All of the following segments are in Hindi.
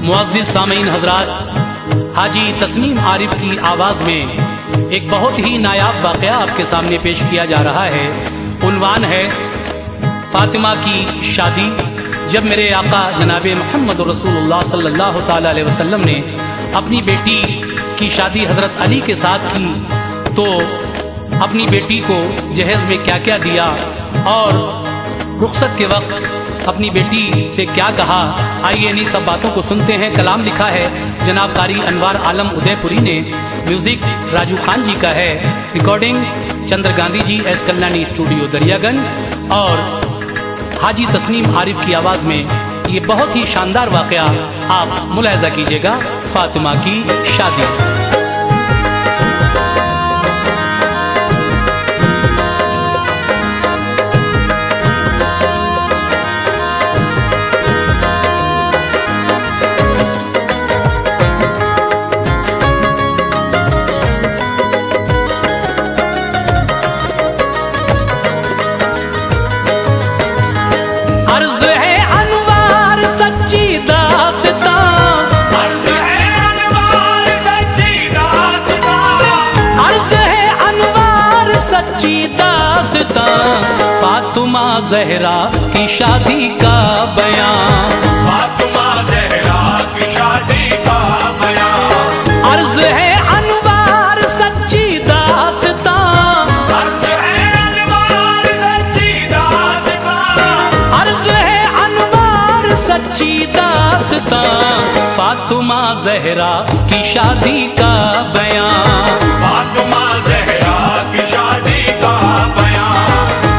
मुअज़्ज़िज़ सामीन हज़रात, हाजी तस्नीम आरिफ की आवाज़ में एक बहुत ही नायाब वाक़या आपके सामने पेश किया जा रहा है। उन्वान है फातिमा की शादी। जब मेरे आका जनाब मोहम्मद रसूलुल्लाह सल्लल्लाहु ताला अलैहि वसल्लम ने अपनी बेटी की शादी हज़रत अली के साथ की तो अपनी बेटी को जहेज़ में क्या क्या दिया और रुखसत के वक्त अपनी बेटी से क्या कहा, आइए इन्हीं सब बातों को सुनते हैं। कलाम लिखा है जनाब कारी अनवार आलम उदयपुरी ने, म्यूजिक राजू खान जी का है, recording Chandra Gandhi ji S Kalyani studio Daryaganj, और हाजी तस्नीम आरिफ की आवाज में ये बहुत ही शानदार वाकया आप मुलाहिजा कीजिएगा। फातिमा की शादी। अर्ज़ है अनवार सच्ची दास्तां, अर्ज़ है अनवार सच्ची दास्तां, अर्ज़ है अनवार सच्ची दास्तां, फातिमा ज़हरा की शादी का बयां, फातिमा ज़हरा की शादी का बयान। अर्ज़ है अनवार सच्ची दास्तां, अर्ज़ है अनवार सच्ची दास्तां, अर्ज़ है अनवार सच्ची दास्तां, फातिमा ज़हरा की शादी का बयां, फातिमा ज़हरा की शादी का बयान,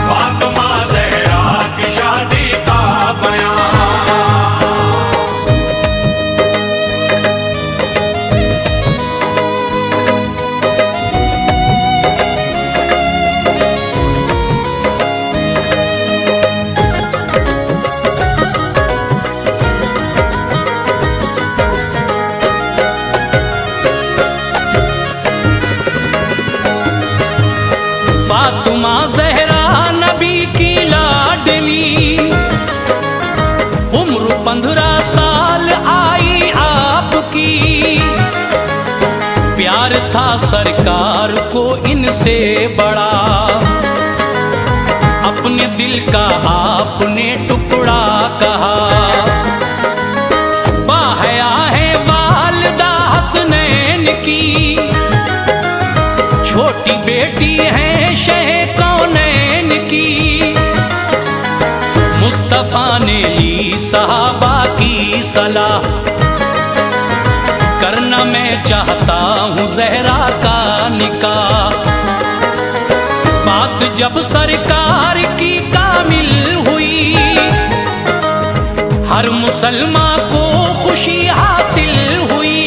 फातिमा ज़हरा की शादी का बयान। फातिमा ज़हरा नबी की लाडली, उम्र 15 साल आई आपकी, प्यार था सरकार को इनसे बड़ा, अपने दिल का आपने टुकड़ा कहा, बाहया है वालिदा हसनैन की, छोटी बेटी है शह कौनैन की, मुस्तफा ने ली सहाबा की सलाह, करना मैं चाहता हूँ ज़हरा का निकाह, बात जब सरकार की कामिल हुई, हर मुसलमान को खुशी हासिल हुई,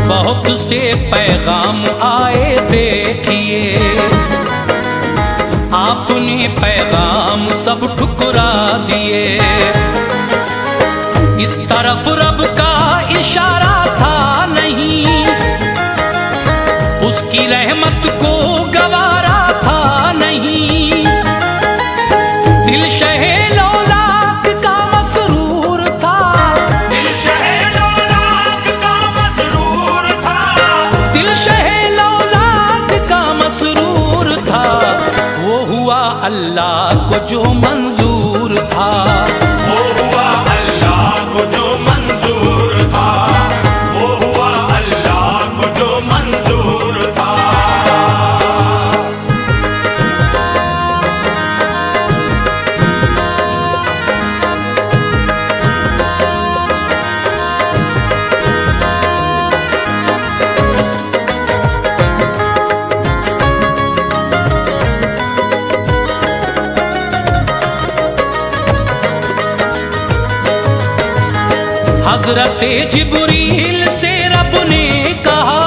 बहुत से पैगाम आए देखिए, आपने पैगाम सब ठुकरा दिए, इस तरफ रब का इशारा था नहीं, उसकी रहमत को गवारा था नहीं, दिल शहे लौलाक का मसरूर था, दिल शहे लौलाक का मसरूर था, दिल शहे लौलाक का मसरूर था, वो हुआ अल्लाह को जो मंजूर था, वो हुआ अल्लाह को जो मंजूर था, वो हुआ अल्लाह को जो मंजूर था। हजरत जिब्रील से रब ने कहा,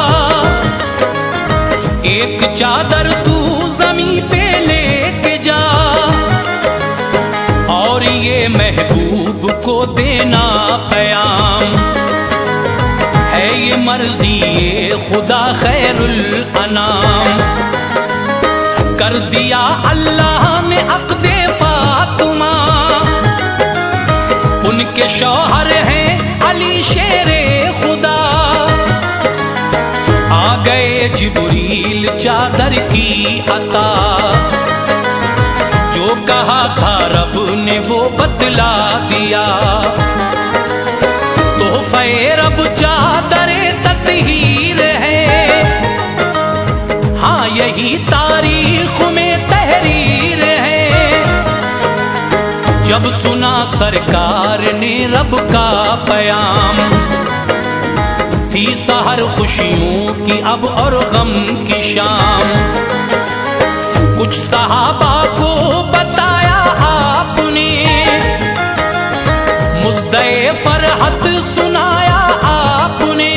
एक चादर तू जमीन पे लेके जा, और ये महबूब को देना प्याम, है ये मर्जी ये खुदा खैरुल अनाम, कर दिया अल्लाह ने अक़्दे फातिमा, उनके शौहर हैं अली शेरे खुदा। आ गए जिब्रील चादर की अता, जो कहा था रब ने वो बतला दिया। तोहफे रब चादरे तत्हीर है, हाँ यही तारीख में तहरीर है। जब सुना सरकार ने रब का पयाम, थी सहर खुशियों की अब और गम की शाम। कुछ सहाबा को बताया आपने, मुज़्दए फरहत सुनाया आपने।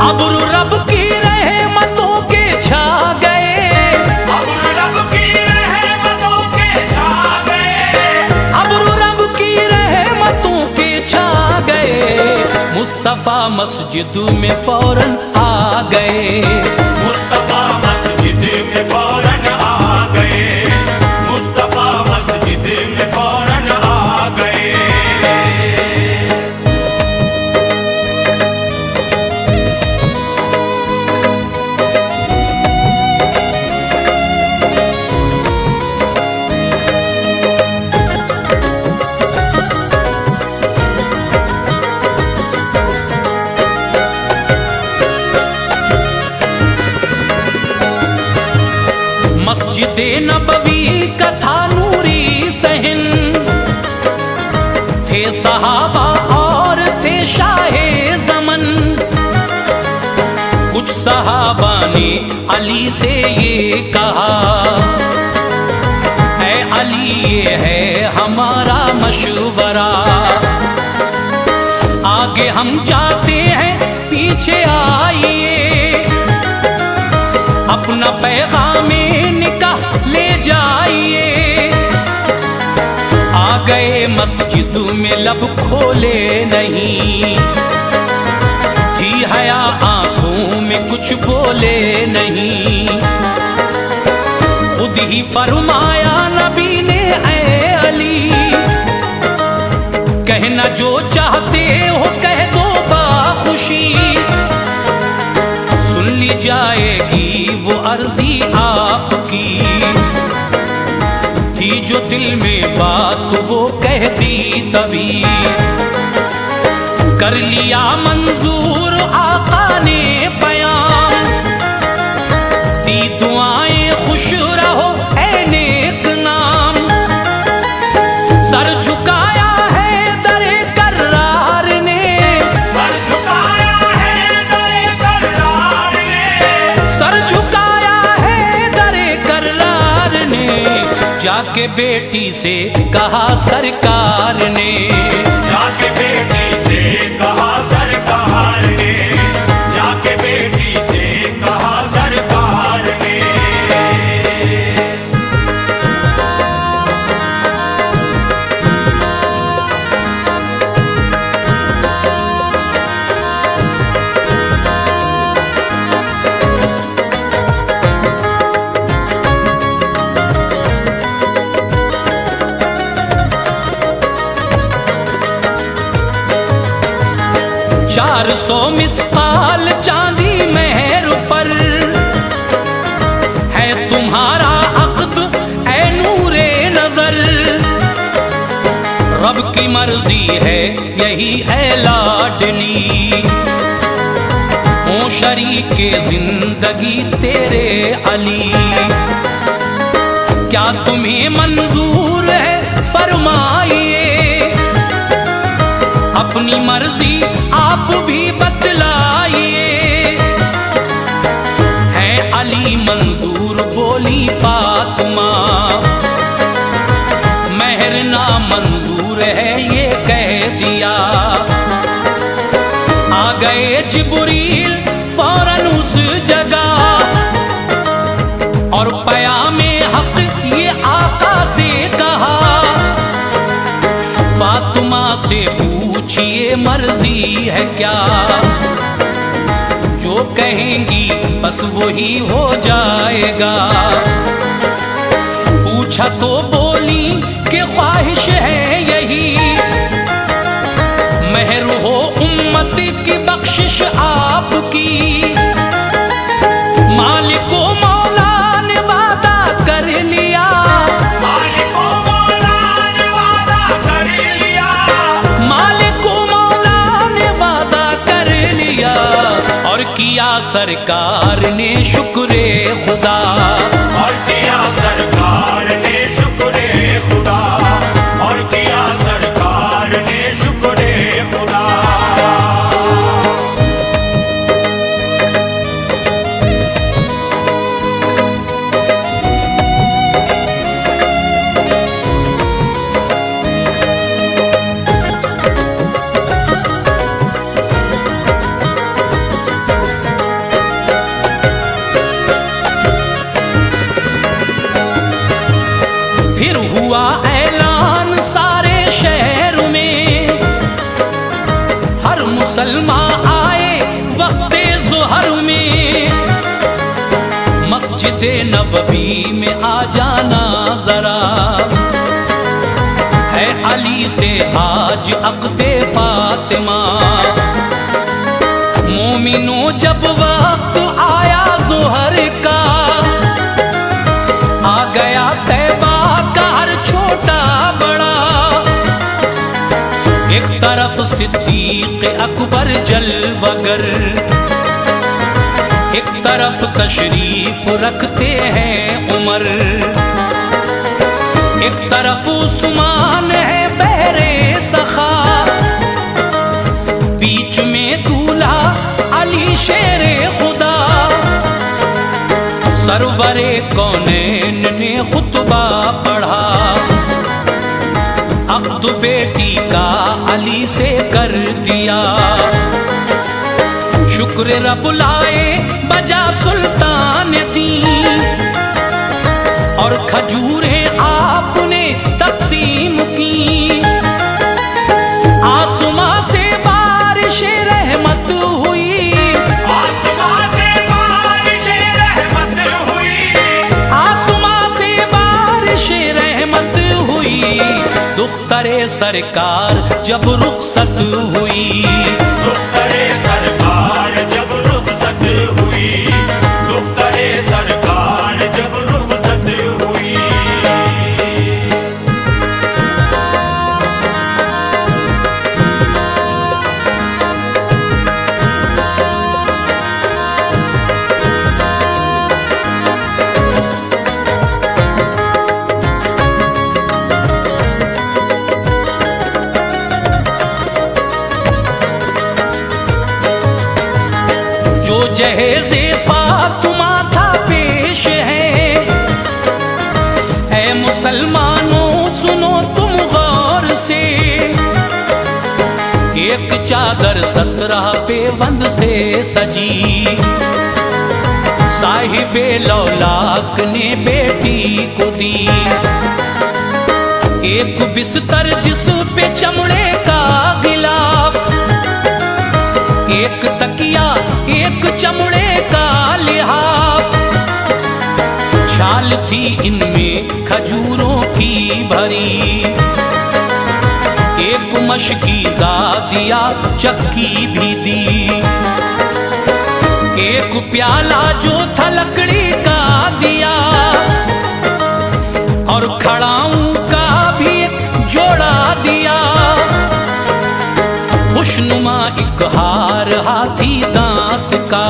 अब्र रब की रहमतों के छा गए, अब्र रब की रहमतों के छा गए, अब्र रब की रहमतों के छा गए। मुस्तफा मस्जिद में फौरन आ गए, मुस्तफा मस्जिद में फौरन आ गए, मुस्तफा मस्जिद में फौरन आ गए। मस्जिद नबवी का था नूरी सहन, थे सहाबा और थे शाहे ज़मन। कुछ सहाबा ने अली से ये कहा, ऐ अली ये है हमारा मशवरा, आगे हम जाते हैं पीछे आइए। अपना पैगामे निकाह ले जाइए। आ गए मस्जिद में लब खोले नहीं, थी हया आंखों में कुछ बोले नहीं। खुद ही फरमाया नबी ने, ऐ अली कहना जो चाहते हो कह दो बाखुशी। सुन ली जाएगी वो अर्जी आपकी, थी जो दिल में बात वो कह दी तभी। कर लिया मंजूर आका ने बयान, दी दुआएं खुश रहो ऐ नेक नाम। सर झुकाया है दरे कर्रार ने, सर झुकाया है दरे कर्रार ने, सर झुकाया है दरे कर्रार ने। जाके बेटी से कहा सरकार ने, जाके बेटी से कहा सरकार ने, जाके बेटी से कहा सरकार ने। चार 400 मिसकाल चांदी मेहर पर है तुम्हारा अक़्द ऐ नूरे नजर। रब की मर्जी है यही ऐ लाडली, हो शरीके जिंदगी तेरे अली। क्या तुम्हें मंजूर है फरमाइए, अपनी मर्जी आप भी बतलाइए। है अली मंजूर बोली फातिमा, महर ना मंजूर है ये कह दिया। आ गए जिब्रील फौरन उस जगह, और पयामे हक ये आका से कहा। फातिमा से पूछिए मर्जी है क्या, जो कहेंगी बस वही हो जाएगा। पूछा तो बोली कि ख्वाहिश है यही, सरकार ने शुक्र खुदा, और किया सरकार ने शुक्र खुदा, और किया सरकार ने शुक्र खुदा। फिर हुआ ऐलान सारे शहर में, हर मुसलमान आए वक्ते ज़ुहर में। मस्जिद नबवी में आ जाना जरा, है अली से आज अक़्दे फातिमा। मोमिनो जब वक्त आया ज़ुहर का, आ गया तैबा का हर छोटा बड़ा। एक तरफ सिद्दीक अकबर जलवगर, एक तरफ तशरीफ रखते हैं उमर, एक तरफ उस्मान है बहरे सखा, बीच में दूल्हा अली शेरे खुदा। सरवरे कौनैन ने खुतबा पढ़ा, अब्द बेटी का अली से कर दिया। शुक्र रब लाए बजा सुल्तान दी, और खजूरें आपने तकसीम की। आसमां से बारिश रहमत हुई, आसमां से बारिश रहमत हुई, आसमां से बारिश रहमत हुई। दुख्तरे सरकार जब रुखसत हुई, दुख्तरे सरकार जब रुखसत हुई, दुख्तरे सरकार जब रुखसत हुई। जो जहेज़े फातिमा था पेश है। ऐ मुसलमानों सुनो तुम गौर से, एक चादर 17 पेवंद से सजी। साहिबे लौलाक ने बेटी को दी, एक बिस्तर जिस पे चमड़े का गिलाफ, एक तकिया एक चमड़े का लिहाफ। छाल थी इनमें खजूरों की भरी, एक मशकीज़ा दिया चक्की भी दी। एक प्याला जो था लकड़ी का दिया, और खड़ाऊं का भी एक जोड़ा दिया। खुशनुमा एक हार हाथी दांत का,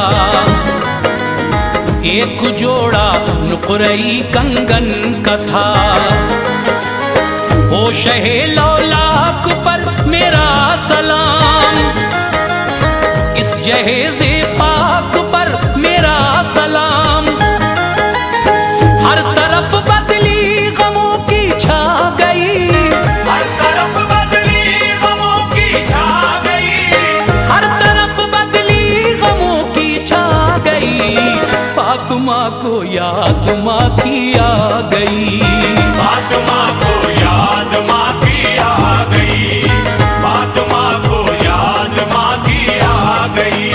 एक जोड़ा नुकरई कंगन का था। ओ शहे लौलाक पर मेरा सलाम, इस जहेज़े पाक पर मेरा सलाम। हर तरफ बदली गमों की छा गई, हर तरफ बदली गमों की छा गई, हर तरफ बदली गमों की छा गई। फातिमा को याद माँ की आ गई, फातिमा को याद माँ की आ गई, फातिमा को याद माँ की आ गई।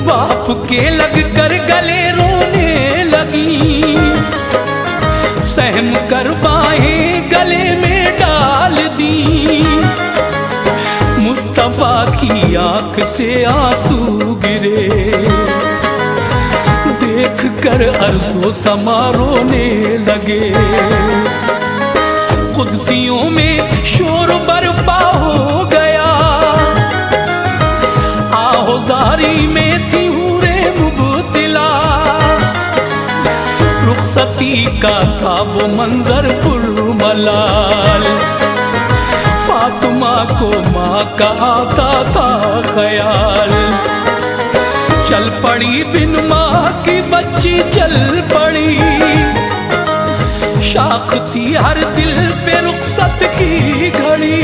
बाप के लग कर गले रोने लगी, सहम कर बाहें मुस्तफा की आंख से आंसू गिरे, देख कर अर्ज़ो समा रोने लगे। कुदसियों में शोर बरपा हो गया, आहोजारी में थी हूरे मुबतला। रुखसती का था वो मंजर पुरमलाल, फातिमा को माँ का आता था ख्याल। चल पड़ी बिन माँ की बच्ची चल पड़ी, शाख थी हर दिल पे रुखसत की घड़ी।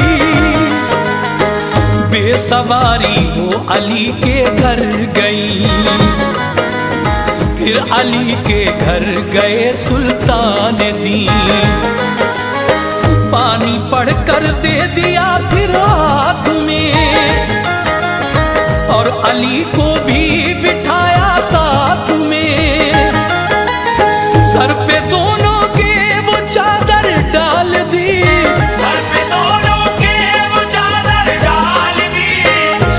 बेसवारी वो अली के घर गई, फिर अली के घर गए सुल्तान दी। पानी पढ़कर दे दिया फिर हाथ में, और अली को भी बिठाया साथ में। सर पे दोनों के वो चादर डाल दी, सर पे दोनों के वो चादर डाल दी,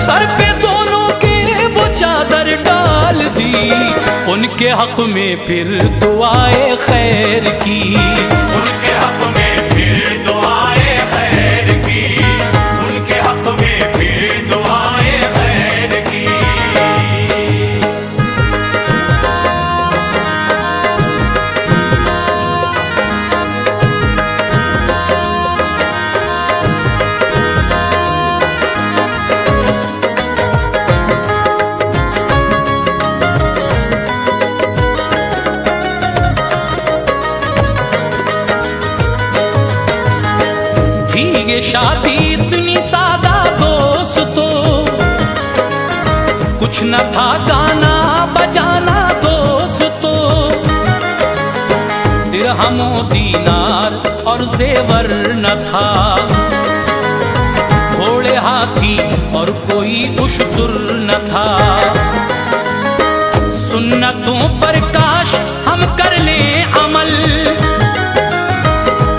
सर पे दोनों के वो चादर डाल दी। उनके हक में फिर दुआए खैर की, उनके हक में फिर दुआए खैर की, उनके हक में फिर दुआए खैर की। ये शादी इतनी सादा दोस्तों, कुछ न था गाना बजाना दोस्तों। दिरहमो दीनार और जेवर न था, घोड़े हाथी और कोई उश्तुर न था। सुन्नतों पर काश हम कर लें अमल,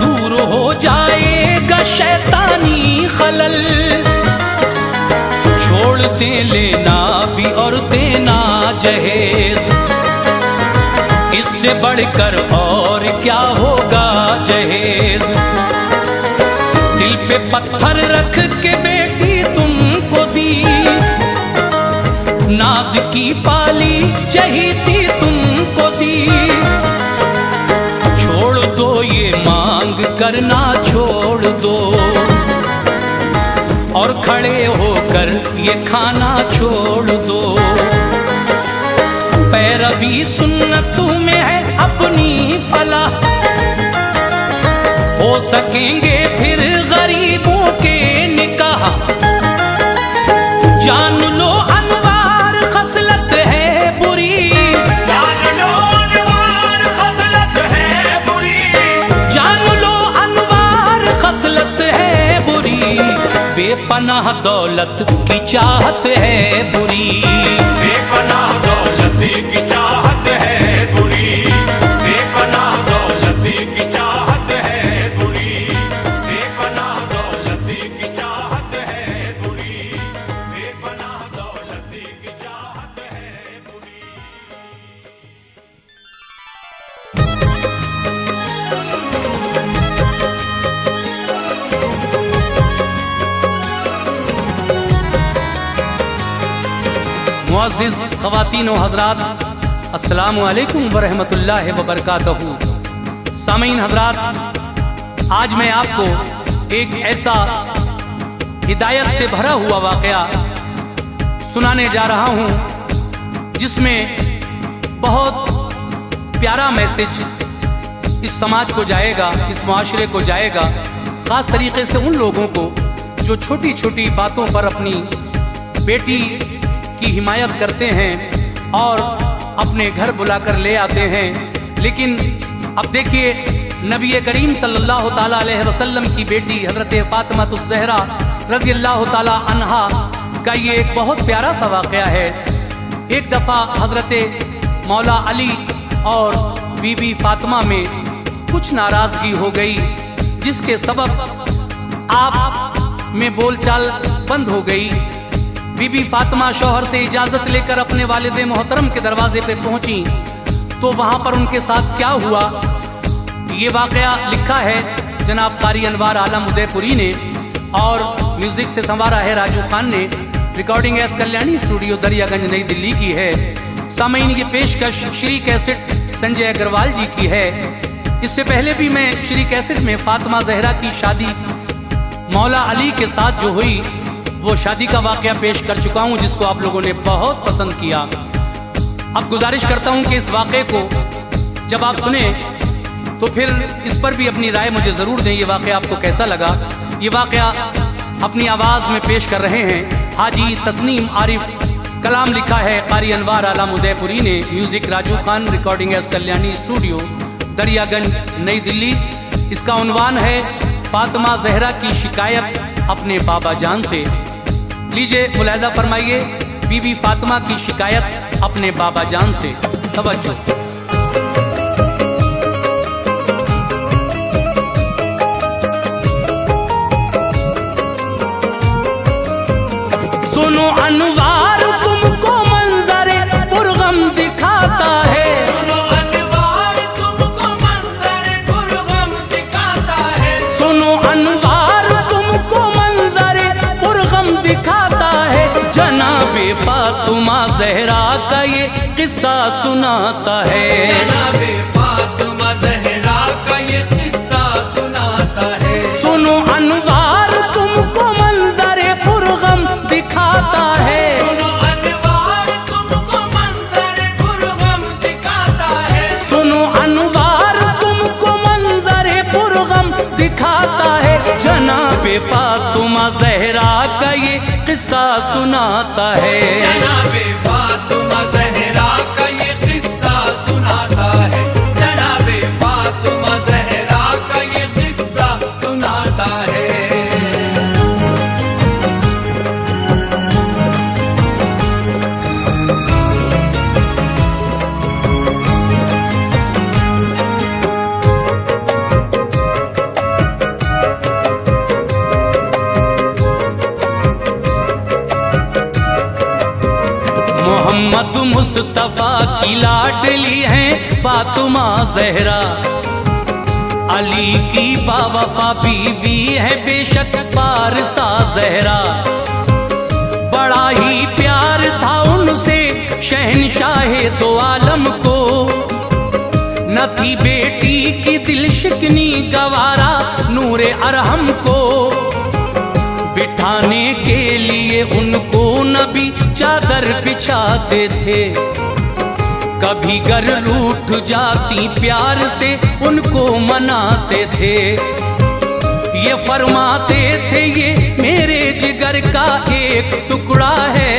दूर हो जाएगा शैतानी खलल। छोड़ दे लेना भी और देना जहेज, इससे बढ़कर और क्या होगा जहेज। दिल पे पत्थर रख के बेटी तुमको दी, नाज की पाली चहीती तुमको दी। छोड़ दो ये मांग करना छोड़ दो, और खड़े होकर ये खाना छोड़ दो। पैरवी सुन्नतों में है अपनी फलाह, हो सकेंगे फिर गरीबों के निकाह। जान लो अनवार खसलत है बुरी, जान लो अनवार खसलत है बुरी, जान लो अनवार खसलत है बुरी। बेपनाह दौलत की चाहत है बुरी, बेपनाह दौलत की चाहत है बुरी, बेपनाह दौलत की चाहत है बुरी, बेपनाह दौलत की चाहत है बुरी, बेपनाह दौलत की चाहत है बुरी। मुअज़्ज़िज़ ख़वातीन व हज़रात, अस्सलामु अलैकुम व रहमतुल्लाहि व बरकातहू। सामीन हज़रात, आज मैं आपको एक ऐसा हिदायत से भरा हुआ वाक़या सुनाने जा रहा हूँ, जिसमें बहुत प्यारा मैसेज इस समाज को जाएगा, इस माशरे को जाएगा। ख़ास तरीक़े से उन लोगों को जो छोटी छोटी बातों पर अपनी बेटी की हिमायत करते हैं और अपने घर बुलाकर ले आते हैं। लेकिन अब देखिए, नबी करीम सल्लल्लाहु ताला अलैहि वसल्लम की बेटी हज़रत फ़ातिमा ज़हरा रज़ी अल्लाह ताला अन्हा का ये एक बहुत प्यारा सा वाक़या है। एक दफ़ा हज़रत मौला अली और बीबी फ़ातिमा में कुछ नाराज़गी हो गई, जिसके सबब आप में बोलचाल बंद हो गई। बीबी फातिमा शौहर से इजाजत लेकर अपने वालिद मोहतरम के दरवाजे पे पहुंची तो वहां पर उनके साथ क्या हुआ, ये वाकया लिखा है जनाब कारी अनवार आलम उदयपुरी ने और म्यूजिक से संवारा है राजू खान ने। Recording S Kalyani studio Daryaganj नई दिल्ली की है। सामईन ये पेशकश श्री कैसेट संजय अग्रवाल जी की है। इससे पहले भी मैं श्री कैसेट में फातिमा जहरा की शादी मौला अली के साथ जो हुई वो शादी का वाकया पेश कर चुका हूं, जिसको आप लोगों ने बहुत पसंद किया। अब गुजारिश करता हूं कि इस वाकये को जब आप सुने तो फिर इस पर भी अपनी राय मुझे जरूर दें। ये वाकया आपको कैसा लगा। ये वाकया अपनी आवाज में पेश कर रहे हैं हाजी तस्नीम आरिफ। कलाम लिखा है कारी अनवार आलम उदयपुरी ने, music Raju Khan, recording S Kalyani studio Daryaganj नई दिल्ली। इसका उन्वान है फातिमा जहरा की शिकायत अपने बाबा जान से। लीजिए मुलाहिजा फरमाइए बीबी फातिमा की शिकायत अपने बाबा जान से। तवज्जो। सुनो अनवार तुमको मंजरे पुरगम दिखाता है, सुनो अनवार तुमको मंजरे पुरगम दिखाता है, सुनो अनवार तुमको मंजरे पुरगम दिखाता है। जनाबे फातिमा जहरा का ये किस्सा सुनाता है, जनाबे फातिमा जहरा का ये किस्सा सुनाता है। सुनो अनवार तुमको मंजरे पुरगम दिखाता है, सुनो अनवार तुमको मंजरे पुरगम दिखाता है, सुनो अनवार तुमको मंजरे पुरगम दिखाता है। जनाबे फातिमा जहरा का ये किस्सा सुनाता है, जनाबे फातिमा जहरा का ये किस्सा सुनाता है, जनाबे फातिमा जहरा का ये किस्सा सुनाता है। मोहम्मद मुस्तफा की लाडली है फातिमा जहरा, अली की बावफा बीवी है बेशक पारसा जहरा। बड़ा ही प्यार था उनसे शहनशाहे दो आलम को, न थी बेटी की दिल शिकनी गवारा नूरे अरहम को। बिठाने के लिए उनको नबी चादर बिछाते थे, कभी गर रूठ जाती प्यार से उनको मनाते थे। ये फरमाते थे ये मेरे जिगर का एक टुकड़ा है,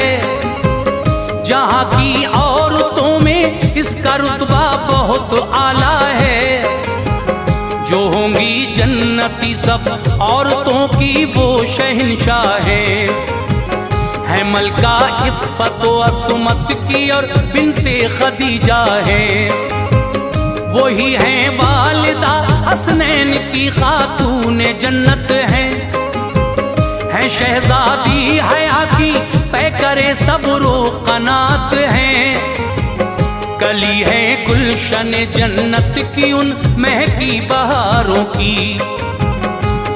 जहाँ की औरतों में इसका रुतबा बहुत आला है। जो होंगी जन्नती सब औरतों की वो शहनशाह है मलका इफ़्फ़त व असमत की और बिनते खदीजा है। वही हैं वालिदा हसनैन की खातून जन्नत है शहजादी हया की पैकरे सब्रो कनात है। कली है गुलशन जन्नत की उन महकी बहारों की,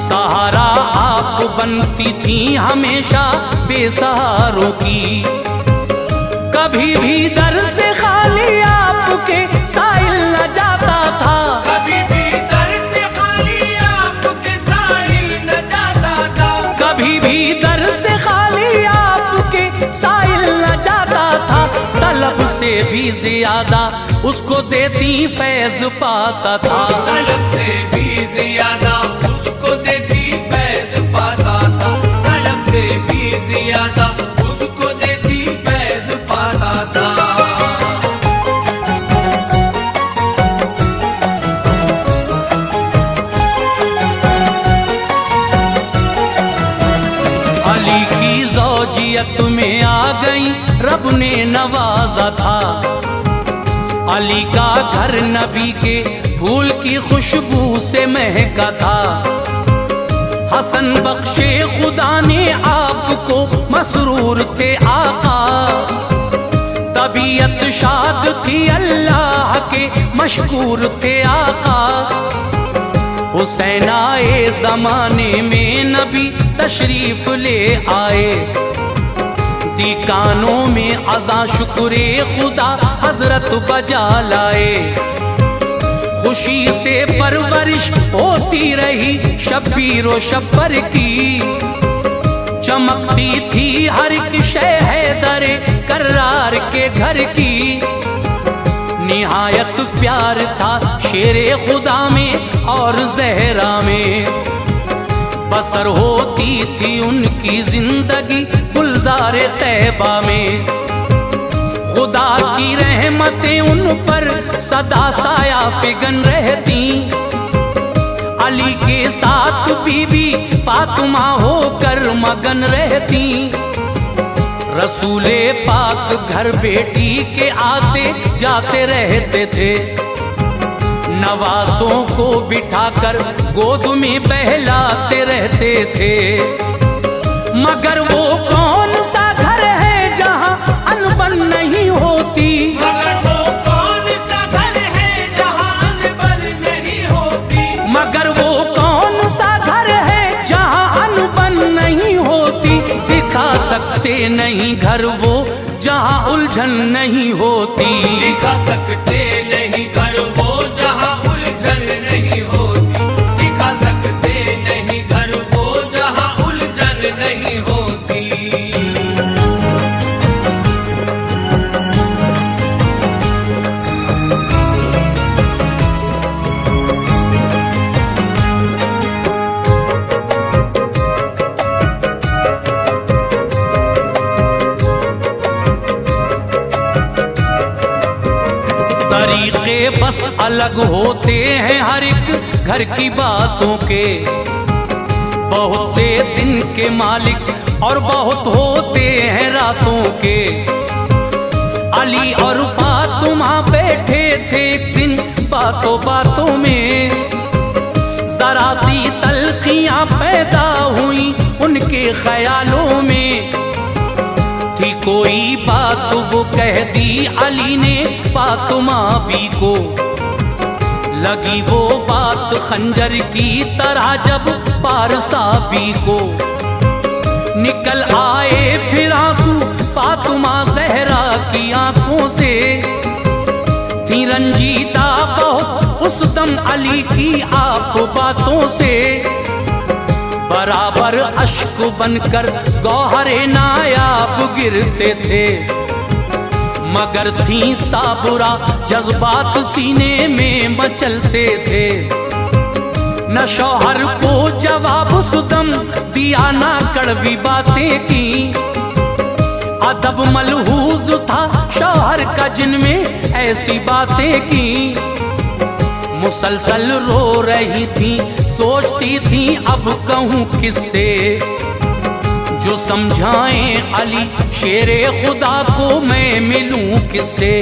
सहारा आप बनती थी हमेशा बेसहारों की। कभी भी दर से खाली आपके साइल न जाता था, कभी भी दर से खाली आपके साहिल न जाता था, कभी भी दर से खाली आपके साइल न जाता था। तलब से भी ज्यादा उसको देती फैज पाता था, तलब से भी ज्यादा उसको देती फैज पाता था, तलब से भी ज्यादा उसको देती फैज पाता था। अली की ज़ौजियत में आ गई रब ने नवाजा था। अली का घर नबी के फूल की खुशबू से महका था। हसन बख्शे खुदा ने आपको, मसरूर थे आका, तबीयत शाद थी अल्लाह के, मशकूर थे आका। हुसैन आए जमाने में नबी तशरीफ ले आए, दी कानों में अज़ा शुक्रे खुदा हजरत बजा लाए। खुशी से परवरिश होती रही शब्बीर व शब्बर की, चमकती थी हर एक शय हैदरे कर्रार के घर की। निहायत प्यार था शेरे खुदा में और जहरा में, बसर होती थी उनकी जिंदगी गुलजार तैबा में। खुदा की रहमतें उन पर सदा साया फिगन रहती, अली के साथ बीबी फातिमा होकर मगन रहती। रसूले पाक घर बेटी के आते जाते रहते थे, नवासों को बिठाकर गोद में बहलाते रहते थे। मगर वो कौन सा घर है जहाँ अनबन नहीं होती, मगर वो कौन सा घर है जहाँ अनबन नहीं होती, मगर वो कौन सा घर है जहाँ अनबन नहीं होती। दिखा सकते नहीं घर वो जहाँ उलझन नहीं होती, दिखा सकते नहीं घर वो जहाँ उलझन नहीं होती, दिखा सकते नहीं घर वो जहाँ उलझन नहीं होती। तरीके बस अलग होते हैं हर एक घर की बातों के, बहुत से दिन के मालिक और बहुत होते हैं रातों के। अली और फातिमा बैठे थे एक दिन बातों बातों में, जरा सी तल्खियां पैदा हुई उनके ख्यालों में। थी कोई बात वो कह दी अली ने फातिमा भी को, लगी वो बात खंजर की तरह जब पारसा भी को। निकल आए फिर आंसू फातिमा ज़हरा की आंखों से, थी रंजीदा बहुत उस दम अली की आप बातों से। बराबर अश्क बनकर गौहरे नायाब गिरते थे, मगर थी साबुरा जज्बात सीने में मचलते थे। न शौहर को जवाब सुदम दिया ना कड़वी बातें की, अदब मलहूज था शौहर का जिनमें ऐसी बातें की। मुसलसल रो रही थी सोचती थी अब कहूँ किससे, जो समझाएं अली शेरे खुदा को मैं मिलूं किससे।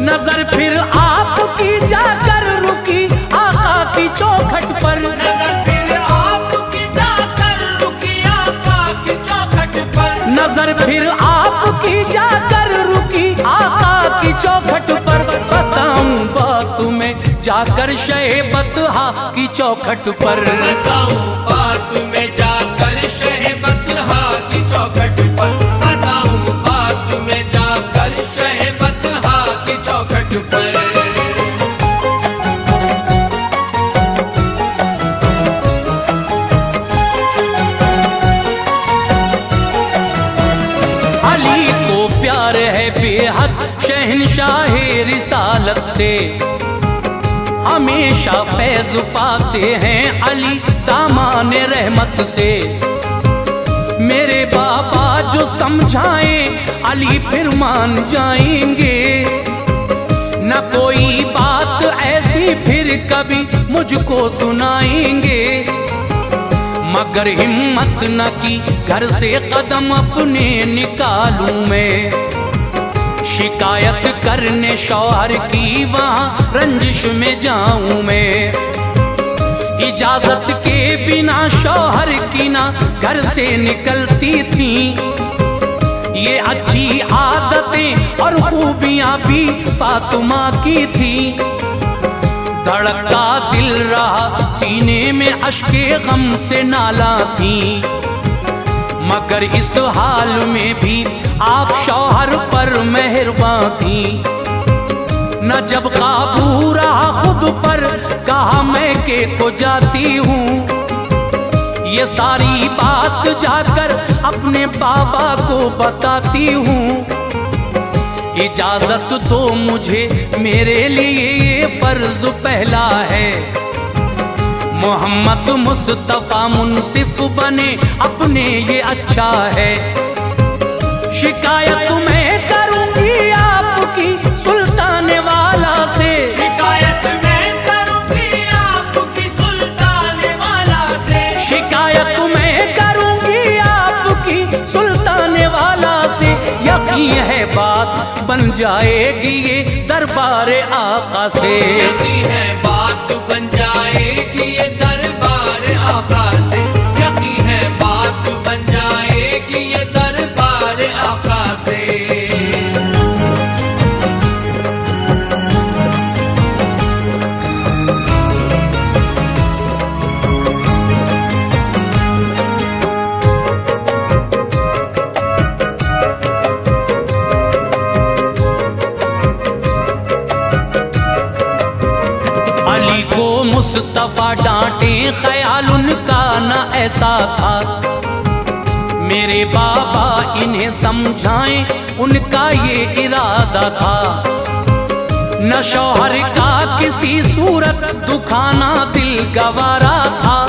नजर फिर आपकी जाकर रुकी आका की चौखट पर, नजर फिर आपकी जाकर रुकी आका की चौखट पर, नजर फिर आपकी जाकर रुकी आका की चौखट पर। बताऊं बात में जाकर शहबतहा की चौखट पर, बताऊं बात में जाकर शहबतहा की चौखट पर, बताऊं बात में जाकर शहबतहा की चौखट पर। अली को प्यार है बेहद शहनशाह रिसालत से, हमेशा फैज पाते हैं अली दामान रहमत से। मेरे बाबा जो समझाएं अली फिर मान जाएंगे, न कोई बात ऐसी फिर कभी मुझको सुनाएंगे। मगर हिम्मत न की घर से कदम अपने निकालूं मैं, शिकायत करने शौहर की वहाँ रंजिश में जाऊं मैं। इजाजत के बिना शौहर की ना घर से निकलती थी। ये अच्छी आदतें और खूबियां भी फातिमा की थी। धड़कता दिल रहा सीने में अश्के गम से नाला थी। मगर इस हाल में भी आप शौहर पर मेहरबान थी। न जब काबू रहा खुद पर कहा मैं के को जाती हूँ। ये सारी बात जाकर अपने बाबा को बताती हूँ। इजाजत दो मुझे मेरे लिए ये फर्ज पहला है। मोहम्मद मुस्तफा मुनसिफ बने अपने ये अच्छा है। शिकायत मैं करूंगी आपकी सुल्तान वाला से। शिकायत मैं करूंगी आपकी सुल्तान वाला से। शिकायत मैं करूंगी आपकी सुल्तान वाला से। यकीन है बात बन जाएगी ये दरबार आका से। यकीन है बात बन जाएगी ये दरबार आका से। यकीन है बात बन जाएगी ये दरबार आका से। अली को मुस्तफा डांटे ख्याल उनका न ऐसा था। मेरे बाबा इन्हें समझाएं उनका ये इरादा था। न शौहर का किसी सूरत दुखाना दिल गवारा था।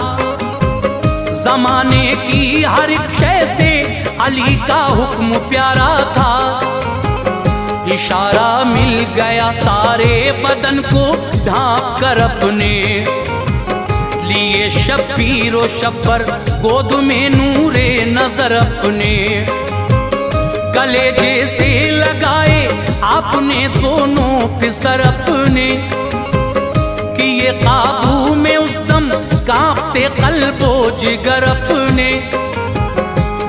जमाने की हर शय से अली का हुक्म प्यारा था। इशारा मिल गया तारे बदन को ढांप कर अपने लिए। शब्बीर व शब्बर गोद में नूरे नजर अपने कलेजे से लगाए आपने दोनों फिसर अपने। कि ये काबू में उस दम कांपते कल्बो जिगर अपने।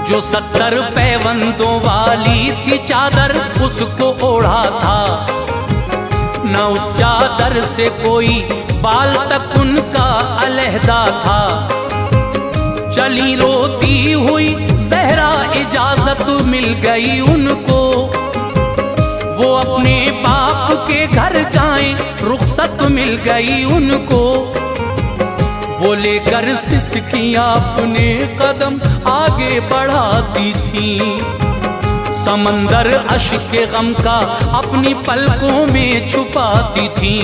जो 70 पैबंदों वाली थी चादर उसको ओढ़ा था। न उस चादर से कोई बाल तक उनका अलहदा था। चली रोती हुई ज़हरा इजाजत मिल गई उनको। वो अपने बाप के घर जाएं रुखसत मिल गई उनको। वो लेकर सिसकियां अपने कदम आगे बढ़ाती थी। समंदर अश्क गम का अपनी पलकों में छुपाती थी।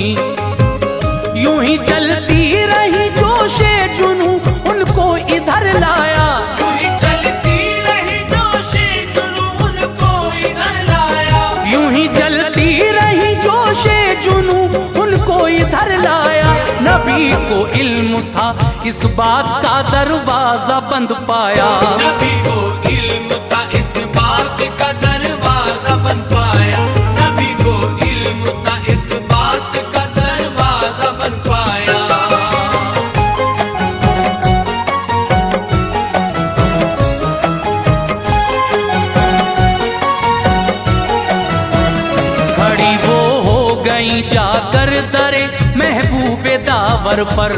यूं ही चलती रही जोशे जुनू उनको इधर लाया। यूं ही चलती रही जोशे जुनू उनको इधर लाया। यूं ही चलती रही जोशे जुनू उनको इधर लाया। नबी को इल्म था इस बात का दरवाजा बंद पाया। नबी को इल्म था इस बात का दरवाजा बंद पाया। नबी को इल्म था इस बात का दरवाजा बंद पाया। खड़ी वो हो गई जाकर दरे महबूबे दावर पर।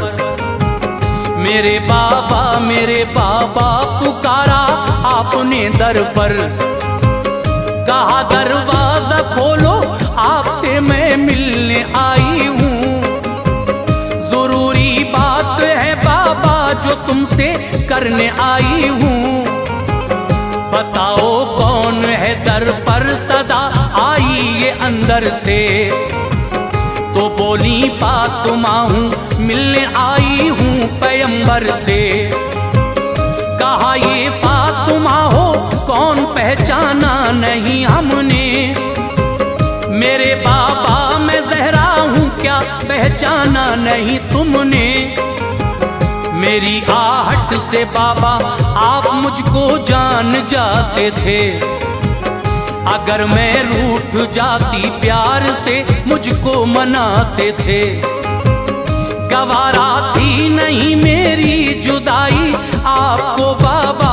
मेरे बाबा पुकारा आपने दर पर। कहा दरवाजा खोलो आपसे मैं मिलने आई हूँ। जरूरी बात है बाबा जो तुमसे करने आई हूँ। बताओ कौन है दर पर सदा आई ये अंदर से। तो बोली फातिमा हूँ मिलने आई हूँ पैगंबर से। कहा ये फातिमा हो कौन पहचाना नहीं हमने। मेरे बाबा मैं ज़हरा हूँ क्या पहचाना नहीं तुमने। मेरी आहट से बाबा आप मुझको जान जाते थे। अगर मैं रूठ जाती प्यार से मुझको मनाते थे। गवारा थी नहीं मेरी जुदाई आपको बाबा,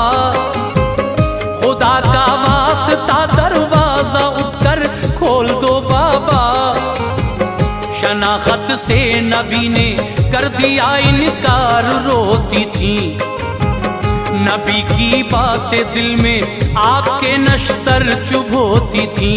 खुदा का वास्ता दरवाजा उठकर खोल दो बाबा। शनाख्त से नबी ने कर दिया इनकार, रोती थी नबी की बातें दिल में आपके नश्तर चुभोती थी।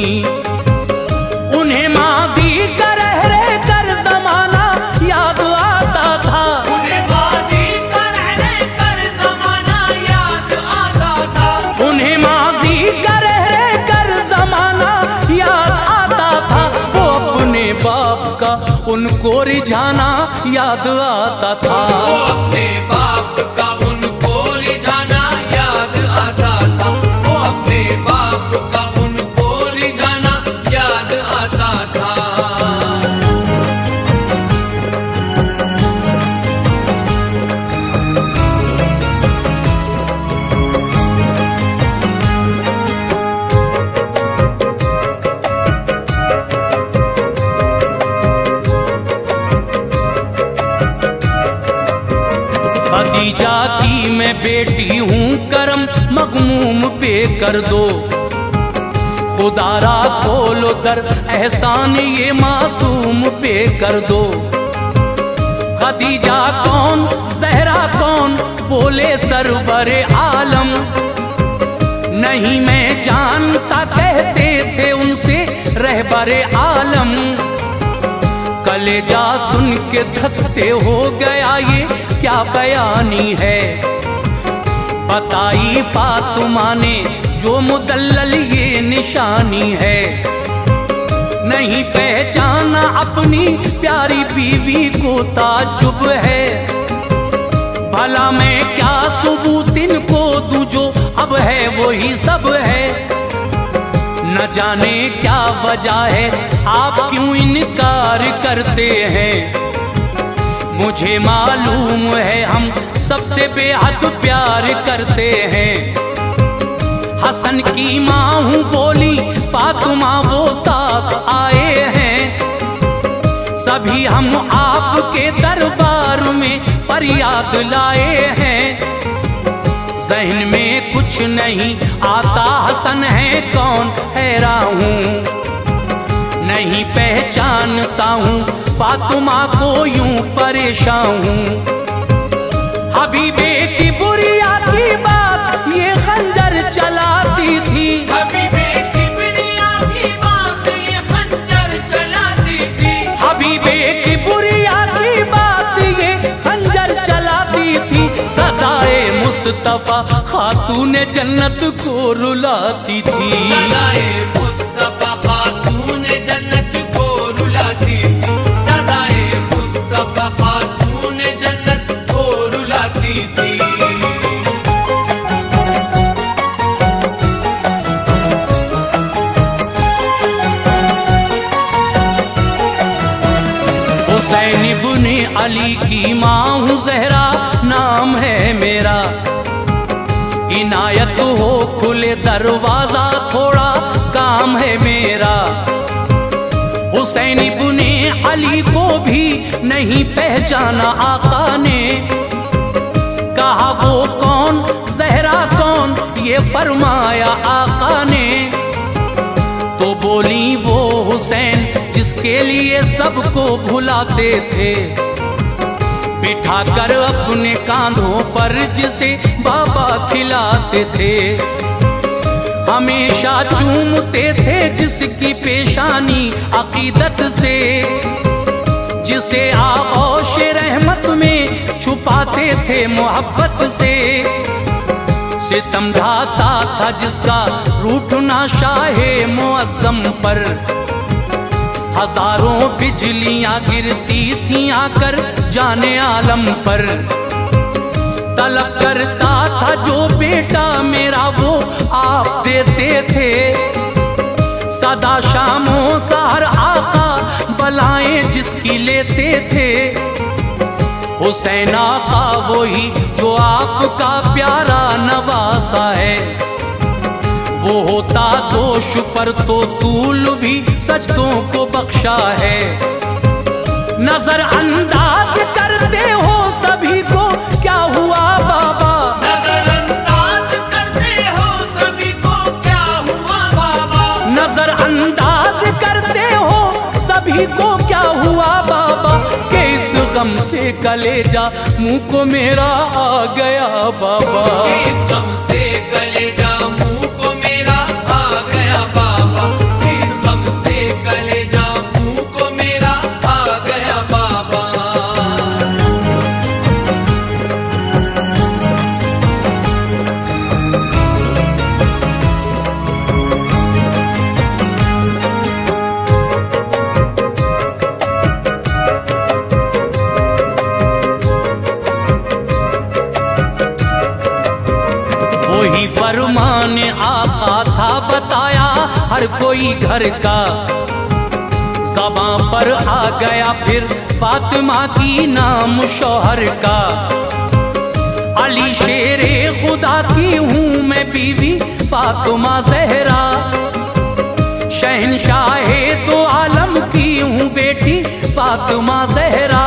उन्हें माजी का रह रह कर जमाना याद आता था, उन्हें माजी का रह रह कर जमाना याद आता था, उन्हें माजी का रह रह कर जमाना याद आता था। वो अपने बाप का उनको रिझाना याद आता था, वो अपने बाप का उनको रिझाना याद आता था, वो अपने बाप का उनको रिझाना याद आता था। खदीजा की मैं बेटी हूँ, करम मगमूम पे कर दो। खुदारा खोलो दर एहसान ये मासूम पे कर दो। खदीजा कौन ज़हरा कौन बोले सरवरे आलम, नहीं मैं जानता कहते थे उनसे रहबरे आलम। कलेजा सुन के धक से हो गया ये क्या बयानी है, बताई फातिमा ने जो मुदल्लल ये निशानी है। नहीं पहचाना अपनी प्यारी बीवी को ताज्जुब है, भला मैं क्या सबूत इनको दूं जो अब है वही सब है। न जाने क्या वजह है आप क्यों इनकार करते हैं, मुझे मालूम है हम सबसे बेहद प्यार करते हैं। हसन की माँ हूँ बोली फातिमा वो साथ आए हैं, सभी हम आपके दरबार में फरियाद लाए हैं। ज़हन में कुछ नहीं आता हसन है कौन हैरान हूँ, नहीं पहचानता हूँ फातिमा को यूं परेशान हूँ। हबीबे की बुरिया की बात ये खंजर चलाती थी, हबीबे की बुरिया की बात ये खंजर चलाती थी, हबीबे की बुरिया की बात ये खंजर चलाती थी। सदाए मुस्तफा खातून जन्नत को रुलाती थी, सदाए मुस्तफा खातून जन्नत को रुलाती थी, सदाए मुस्तफा खातून जन्नत को रुलाती थी। हुसैन इब्ने अली की माँ हूँ ज़हरा नाम है मेरा, इनायत हो खुले दरवाजा थोड़ा काम है मेरा। हुसैन इब्ने अली को भी नहीं पहचाना आका ने, कहा वो कौन ज़हरा कौन ये फरमाया आका ने। तो बोली वो हुसैन जिसके लिए सबको भुलाते थे, बिठाकर अपने कांधों पर जिसे बाबा खिलाते थे। हमेशा चूमते थे जिसकी पेशानी अकीदत से, जिसे आगोश रहमत में छुपाते थे मोहब्बत से। सितम ढाता था जिसका रूठना शाहे मुअज़्ज़म पर, हजारों बिजलियां गिरती थीं आकर जाने आलम पर। तलब करता था जो बेटा मेरा वो आप देते थे, सदा शामों सहर आका बलाएं जिसकी लेते थे। हुसैन आका वही जो आपका प्यारा नवासा है, वो होता दोष पर तो तूल भी सजदों को बख्शा है। नजर अंदाज कर सभी को क्या हुआ बाबा कि इस गम से कलेजा मुंह को मेरा आ गया बाबा। इस गम से कलेजा मुंह को मेरा आ गया बाबा, इस गम से कलेजा मुंह को मेरा आ गया बाबा। वही फरमान आका था बताया हर कोई घर का, ज़बां पर आ गया फिर फातिमा की नाम शौहर का। अली शेरे खुदा की हूँ मैं बीवी फातिमा ज़हरा, शहंशाहे दो आलम की हूँ बेटी फातिमा ज़हरा।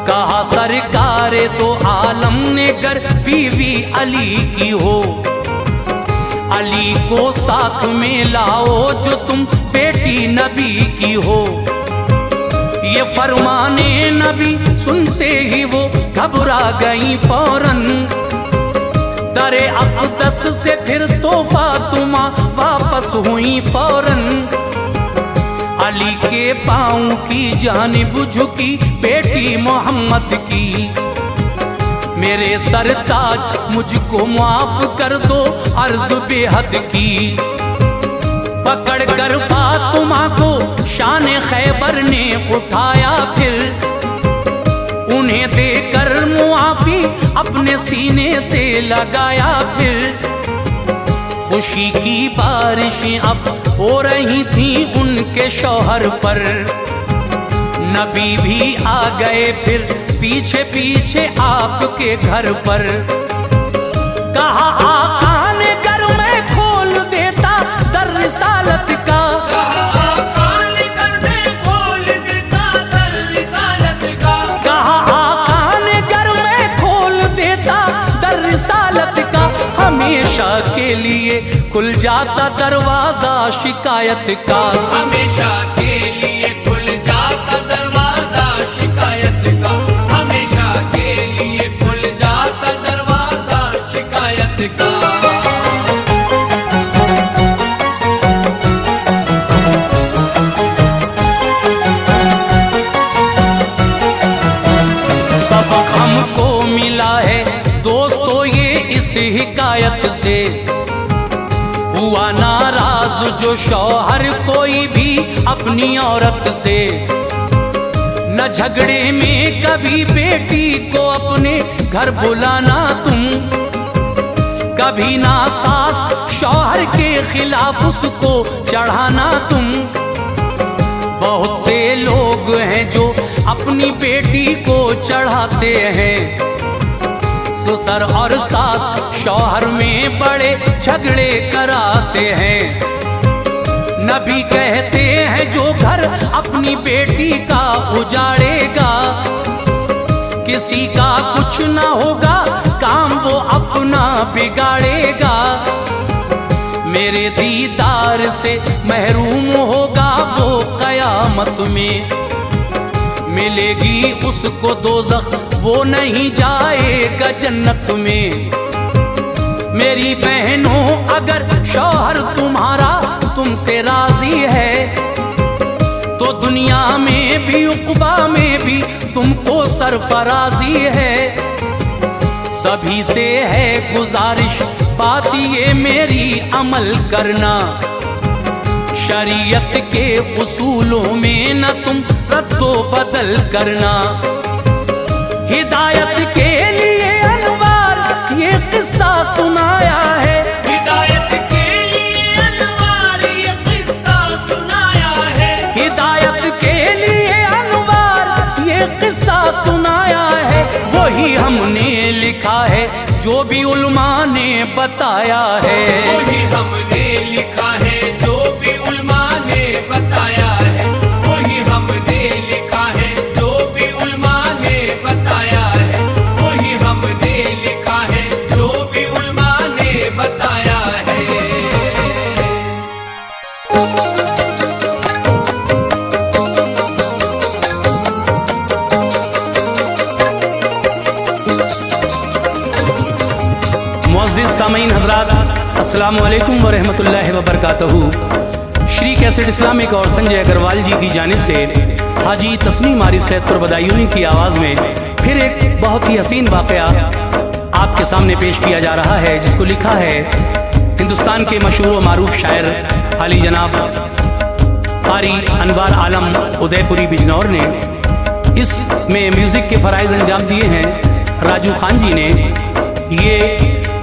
कहा सरकार दो आलम ने गर बीवी अली की हो, अली को साथ में लाओ जो तुम बेटी नबी की हो। ये फरमाने नबी सुनते ही वो घबरा गई फौरन, दरे अक़दस से फिर तो फातिमा वापस हुई फौरन। अली के पाँव की जानिब झुकी बेटी मोहम्मद की, मेरे सरताज मुझको माफ कर दो अर्ज बेहद की। पकड़ कर फातिमा को शान खैबर ने उठाया फिर, उन्हें देकर मुआफी अपने सीने से लगाया फिर। खुशी की बारिशें अब हो रही थी उनके शौहर पर, नबी भी आ गए फिर पीछे पीछे आपके घर पर। कहा आका ने घर में खोल देता दर रिसालत का, आका ने घर में खोल देता दर रिसालत का, कहा आका ने घर में खोल देता दर रिसालत का। हमेशा के लिए खुल जाता दरवाजा शिकायत का, हमेशा के लिए खुल जाता दरवाजा शिकायत का, हमेशा के लिए खुल जाता दरवाजा शिकायत का। सबक हमको मिला है दोस्तों ये इस हिकायत से, हुआ नाराज जो शौहर कोई भी अपनी औरत से। न झगड़े में कभी बेटी को अपने घर बुलाना तुम, कभी ना सास शौहर के खिलाफ उसको चढ़ाना तुम। बहुत से लोग हैं जो अपनी बेटी को चढ़ाते हैं, ससुर और सास शौहर में बड़े झगड़े कराते हैं। नबी कहते हैं जो घर अपनी बेटी का उजाड़ेगा, किसी का कुछ ना होगा काम वो अपना बिगाड़ेगा। मेरे दीदार से महरूम होगा वो कयामत में, मिलेगी उसको दोज़ख वो नहीं जाएगा जन्नत में। मेरी बहनों अगर शौहर तुम्हारा तुमसे राजी है, तो दुनिया में भी उक़बा में भी तुमको सरफराजी है। सभी से है गुजारिश बात ये मेरी अमल करना, शरीयत के उसूलों में न तुम रद्दो बदल करना। हिदायत के लिए अनवार ये किस्सा सुनाया है, हिदायत के लिए अनवार ये किस्सा सुनाया है, हिदायत के लिए अनवार ये किस्सा सुनाया है। वही हमने लिखा है जो भी उलमा ने बताया है, वही हमने लिखा है जो भी उलमा ने बताया है, वही हमने लिखा है जो भी उलमा ने बताया है, वही हमने लिखा है जो भी उलमा ने बताया है। अस्सलामु अलैकुम व रहमतुल्लाहि व बरकातहू। श्री कैसेट इस्लामिक और संजय अग्रवाल जी की जानिब से हाजी तस्नीम आरिफ सैदपुर बदायूनी की आवाज़ में फिर एक बहुत ही हसीन वाक़या आपके सामने पेश किया जा रहा है, जिसको लिखा है हिंदुस्तान के मशहूर व मारूफ शायर अली जनाब कारी अनवार आलम उदयपुरी बिजनौर ने। इसमें म्यूज़िक के फ़राइज़ अंजाम दिए हैं राजू खान जी ने। ये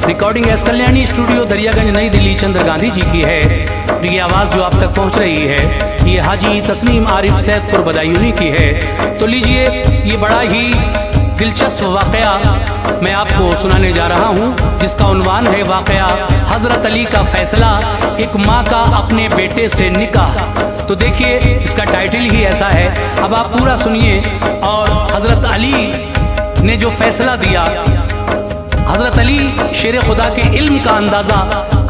recording S Kalyani studio Daryaganj नई दिल्ली चंद्र गांधी जी की है। ये आवाज़ जो आप तक पहुंच रही है ये हाजी तस्नीम आरिफ सैदपुर बदायूनी की है। तो लीजिए, ये बड़ा ही दिलचस्प वाक़या मैं आपको सुनाने जा रहा हूँ, जिसका उन्वान है वाक़या हज़रत अली का फ़ैसला, एक माँ का अपने बेटे से निकाह। तो देखिए, इसका टाइटल ही ऐसा है। अब आप पूरा सुनिए और हज़रत अली ने जो फ़ैसला दिया, हज़रत अली शेर खुदा के इल्म का अंदाज़ा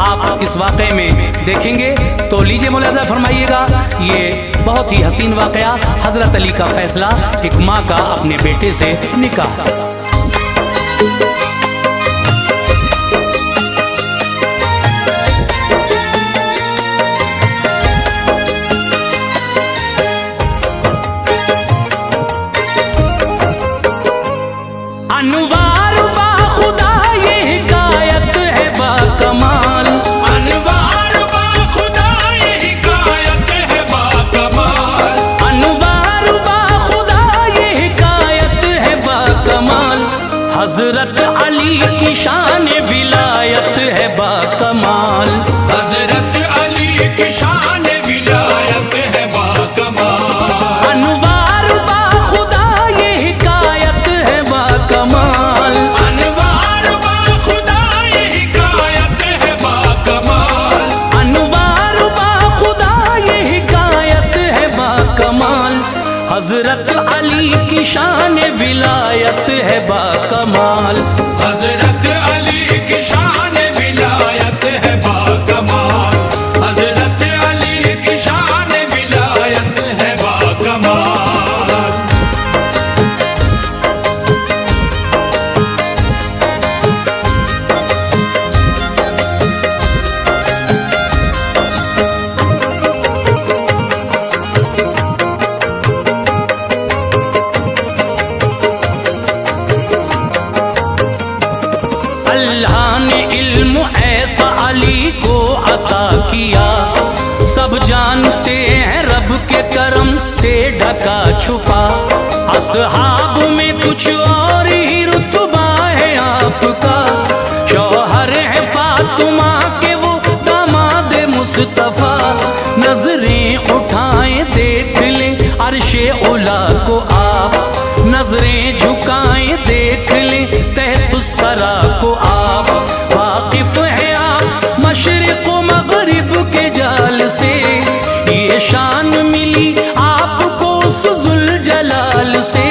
आप इस वाक़े में देखेंगे। तो लीजिए मुलाज़ा फरमाइएगा, ये बहुत ही हसीन वाक़या हज़रत अली का फ़ैसला, एक माँ का अपने बेटे से निकाह। हज़रत अली की शान विलायत है बाकमाल। हजरत अली की शान विलायत है बाकमाल। अनवार बाखुदा ये हिकायत है बाकमाल। अनवार बाखुदा ये हिकायत है बाकमाल। अनवार बाखुदा ये हिकायत है बाकमाल। हज़रत अली की शान विलायत है बाकमाल। हजरत अली की शान विलायत है बाकमाल। हजरत अली की शान विलायत है बाकमाल। अल्लाह ने इल्म ऐसा अली को अता किया, सब जानते हैं रब के करम से ढका छुपा। असहाब में कुछ और ही रुतबा है आपका, शौहर है फातिमा के वो दामाद मुस्तफा। नजरें उठाएं देख ले अर्शे उला को आप, नजरें झुकाएं देख ले तहतुस्सरा को आप। वाकिफ है आप मशरिक़ व मग़रिब के जाल से, ये शान मिली आपको सुज़ुल जलाल से।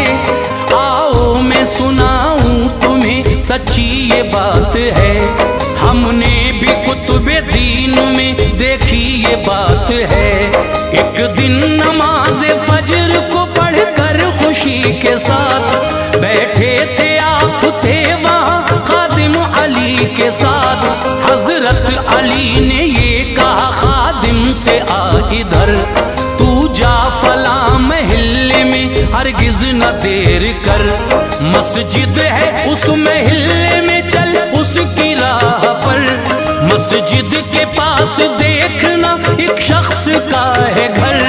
आओ मैं सुनाऊं तुम्हें सच्ची ये बात है, हमने भी कुतुबे दीन में देखी ये बात है। एक दिन नमाज फजर को पढ़कर खुशी के साथ बैठे थे आप, थे वहाँ खादिम अली के साथ। हज़रत अली ने ये कहा खादिम से, आ इधर तू जा फला महल्ले में हरगिज़ न देर कर। मस्जिद है उस महल्ले में चल उसकी राह पर। मस्जिद के पास देखना एक शख्स का है घर,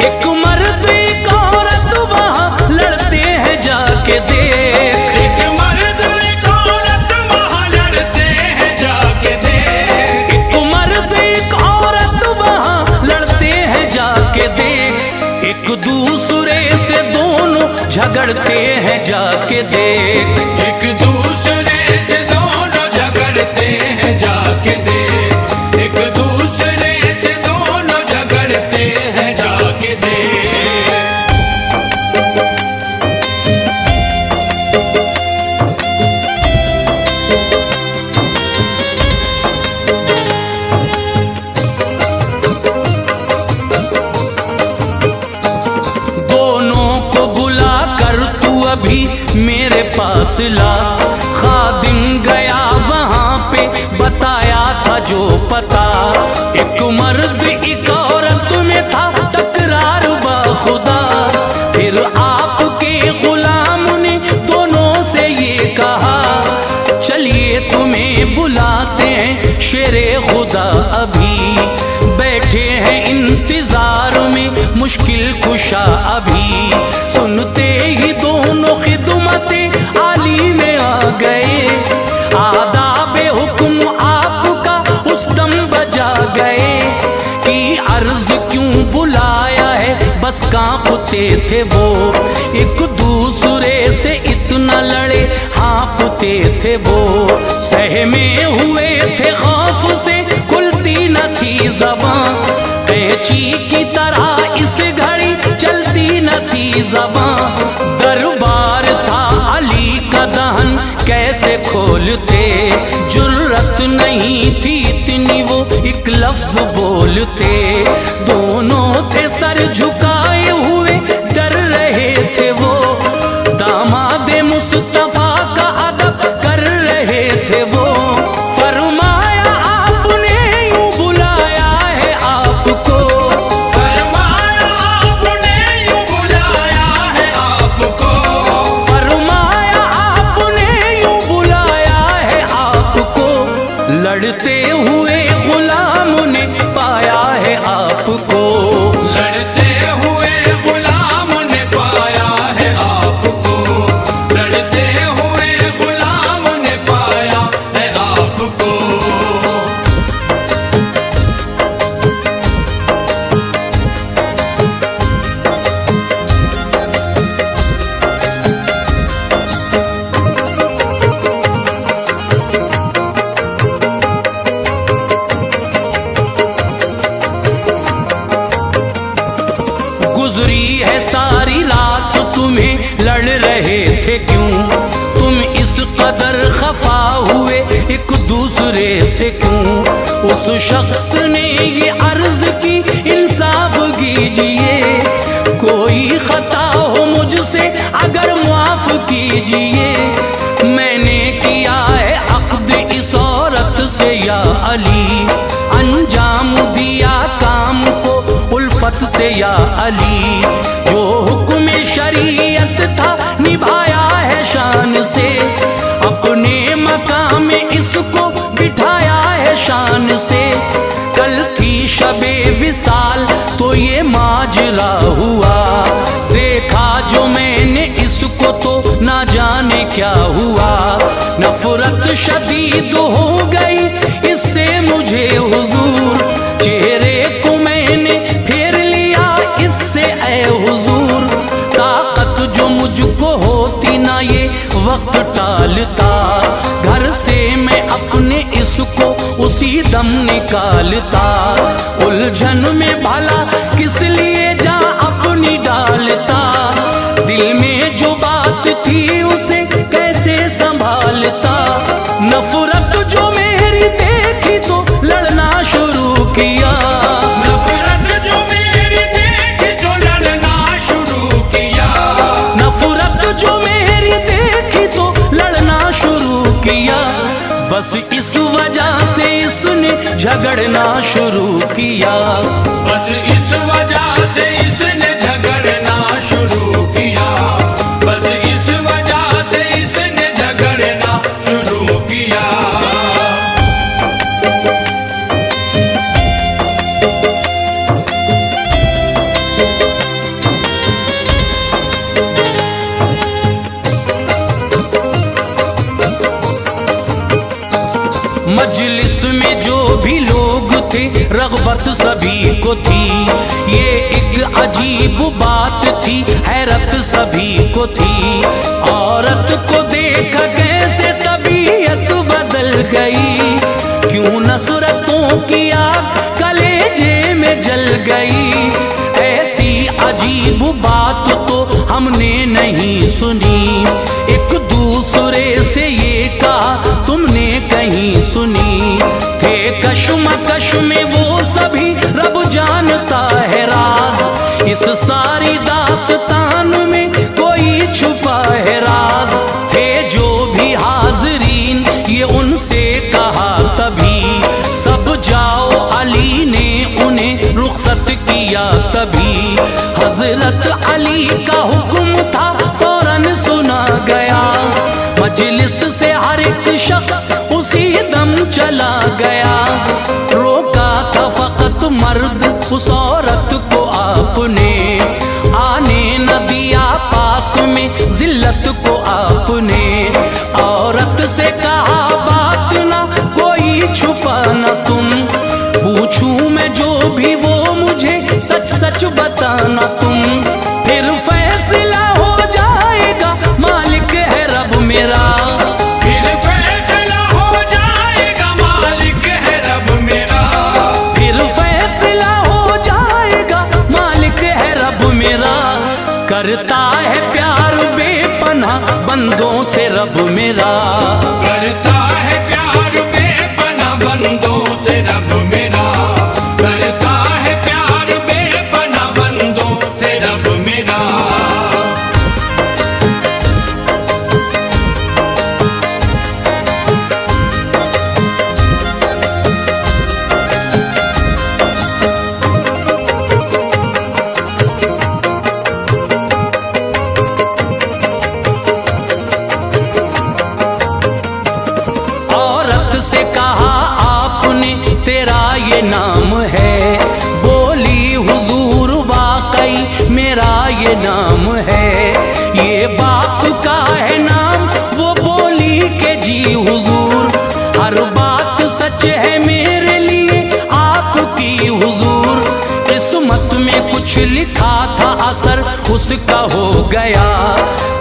एक मर्द एक औरत वहाँ लड़ते हैं जाके देख। एक मर्द एक औरत वहाँ लड़ते हैं जाके देख। एक मर्द एक औरत वहाँ लड़ते हैं जाके देख। एक दूसरे से दोनों झगड़ते हैं जाके देख। एक दूसरे से दोनों झगड़ते हैं जाके देख। एक दूसरे से दोनों झगड़ते हैं जाके देख। दोनों को बुला कर तू अभी मेरे पास ला। खादिम गया वहाँ पे बताया था जो मुश्किल कुशा अभी। सुनते ही दोनों खिदमते आली में आ गए, आदाबे हुक्म आपका उस दम बजा गए कि अर्ज क्यों बुलाया है, बस कांपते थे वो। एक दूसरे से इतना लड़े हाँपते थे वो, सहमे हुए थे खौफ से खुलती न थी ज़बां, कैंची की तरह इस घड़ी चलती न थी ज़बां। दरबार था अली का दहन कैसे खोलते, जुर्रत नहीं थी इतनी वो एक लफ्ज बोलते। दोनों थे सर झुकाए हुए डर रहे थे वो, दामादे मुस्तफा का अदब कर रहे थे वो। फरमाया आपने यूं बुलाया है आपको, फरमाया आपने यूं बुलाया है आपको, फरमाया आपने यूं बुलाया है आपको। लड़ते हुए गुलाम ने पाया है आपको, लड़ते हुए गुलाम ने पाया है आपको, लड़ते हुए गुलाम ने पाया है आपको। गुजरी है सारी रात तुम्हें लड़ रहे थे क्यों, तुम इस कदर खफा हुए एक दूसरे से क्यों। उस शख्स ने ये अर्ज की इंसाफ कीजिए, कोई खता हो मुझसे अगर माफ कीजिए। मैंने किया है अक्द इस औरत से या अली, अंजाम दिया काम को उल्फत से या अली। जो हुक्म शरीयत था निभाया है शान से, अपने मकाम में इसको बिठाया है शान से। कल थी शबे विसाल तो ये माजरा हुआ, देखा जो मैंने इसको तो ना जाने क्या हुआ। नफरत शदीद हो गई इससे मुझे हुजूर, चेहरे को मैंने फेर लिया इससे ऐ हुजूर। ताकत जो मुझको होती ना ये वक्त टालता, घर से मैं अपने इसको उसी दम निकालता। उलझन में भला किस लिए जा अपनी डालता, दिल में जो बात थी उसे कैसे संभालता। नफरत जो मेरी देखी तो लड़ना शुरू किया, नफरत जो मेरी देखी तो लड़ना शुरू किया, नफरत जो मेरी देखी तो लड़ना शुरू किया। बस इस वजह से इसने झगड़ना शुरू किया, बस इस वजह से इसने झगड़ना शुरू किया, बस इस वजह से इसने झगड़ना शुरू किया। मजलिस में जो भी लोग थे रग़बत सभी को थी, ये एक अजीब बात थी हैरत सभी को थी। औरत को देख कैसे तबीयत बदल गई, क्यों नफरतों की आग कलेजे में जल गई। ऐसी अजीब बात तो हमने नहीं सुनी, एक दूसरे से ये कहा तुमने कहीं सुनी। थे कश्मकश में वो सभी रब जानता है राज, इस सारी दास्तान में कोई छुपा है राज। थे जो भी हाज़रीन ये उनसे कहा तभी, सब जाओ अली ने उन्हें रुखसत किया तभी। हजरत अली का हुक्म था फौरन सुना गया, मजलिस से हर एक शख्स उसी दम चला गया। रोका था फकत मर्द उस औरत को आपने, बताना तुम, फिर फैसला हो जाएगा, मालिक है रब मेरा। फिर फैसला हो जाएगा, मालिक है रब मेरा। फिर फैसला हो जाएगा, मालिक है रब मेरा। करता है प्यार बेपनाह बंदों से रब मेरा। करता है प्यार बेपनाह बंदों से रब मेरा। करता है प्यार बेपनाह बंदों से रब मेरा। औरत से कहा आपने तेरा ये नाम है, बोली हुजूर वाकई मेरा ये नाम है। ये बाप का है नाम, वो बोली के जी हुजूर, हर बात सच है मेरे लिए आपकी हुजूर। किस्मत में कुछ लिखा था असर उसका हो गया,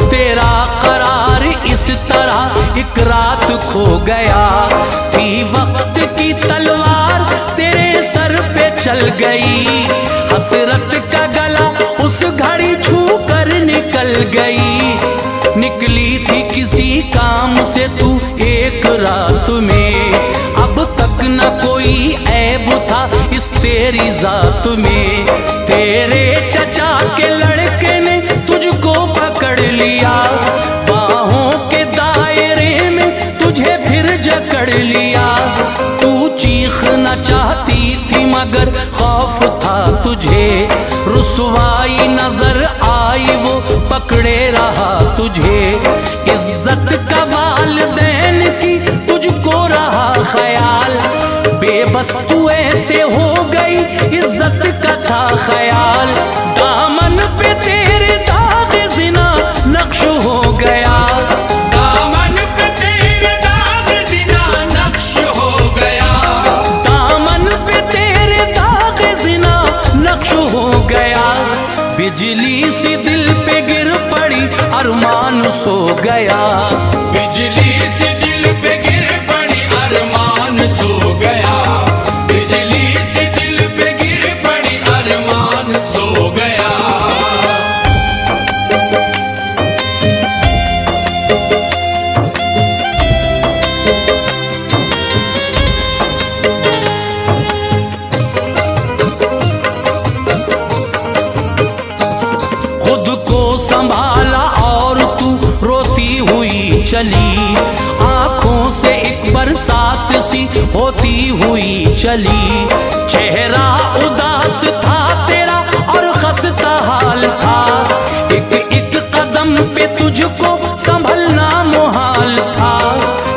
तेरा करार इस तरह एक रात खो गया। थी वक्त की तलवार तेरे सर पे चल गई, हसरत का गला उस घड़ी छू कर निकल गई। निकली थी किसी काम से तू एक रात में, अब तक न कोई ऐब था इस तेरी जात में। तेरे चचा के लड़के ने तुझको पकड़ लिया, बाहों के दायरे में तुझे फिर जकड़ लिया। तू चीखना चाहती थी मगर खौफ था तुझे, रुसवाई नजर आई वो पकड़े रहा तुझे। इज्जत का वालिदैन की तुझको रहा ख्याल, बेबस तू ऐसे हो गई इज्जत का था ख्याल। दामन पे तेरे दाग ज़िना नक्श हो गया, दामन पे तेरे दाग ज़िना नक्श हो गया। दामन पे तेरे दाग ज़िना नक्श हो गया। बिजली सी दिल पे गिर पड़ी अरमान सो गया, बिजली से दिल पे गिर पड़ी अरमान सो गया। बिजली से दिल पे गिर पड़ी अरमान सो गया। खुद को संभाला और तू रोती हुई चली, आंखों से एक बरसात सी होती हुई चली। चेहरा उदास था तेरा और खस्ता हाल था, एक एक कदम पे तुझको संभलना मुहाल था।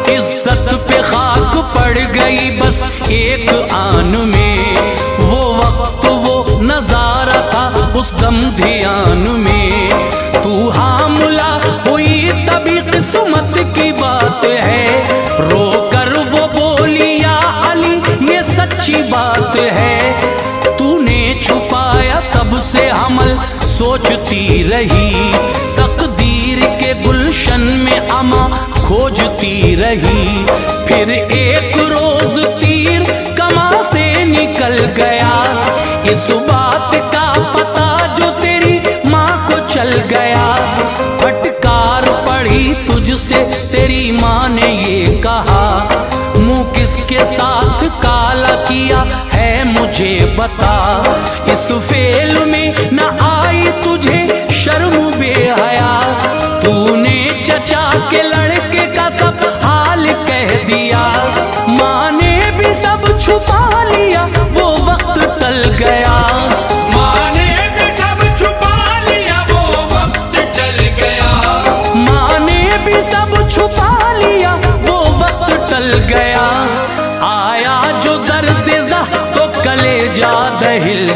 इज्जत पे खाक पड़ गई बस एक आन में, वो वक्त वो नजारा था उस दम ध्यान में। तू हामुला हुई तभी किस्मत की बात है, रोकर वो बोली या अली ये सच्ची बात है। तूने छुपाया सबसे हमल सोचती रही, तकदीर के गुलशन में अमा खोजती रही। फिर एक रोज तीर कमा से निकल गया, इस बात का पता जो तेरी माँ को चल गया। फटकार पड़ी तुझसे तेरी माँ ने ये कहा, मुँह किसके साथ काला किया है मुझे बता। इस फेल में न आई तुझे शर्म बेहया, तूने चचा के लड़के का सब हाल कह दिया। माँ ने भी सब छुपा लिया वो वक्त टल गया, माँ ने भी सब छुपा लिया वो वक्त टल गया। माँ ने भी सब छुपा लिया वो वक्त टल गया। आया जो दर्द ज़ह तो कलेजा दहिल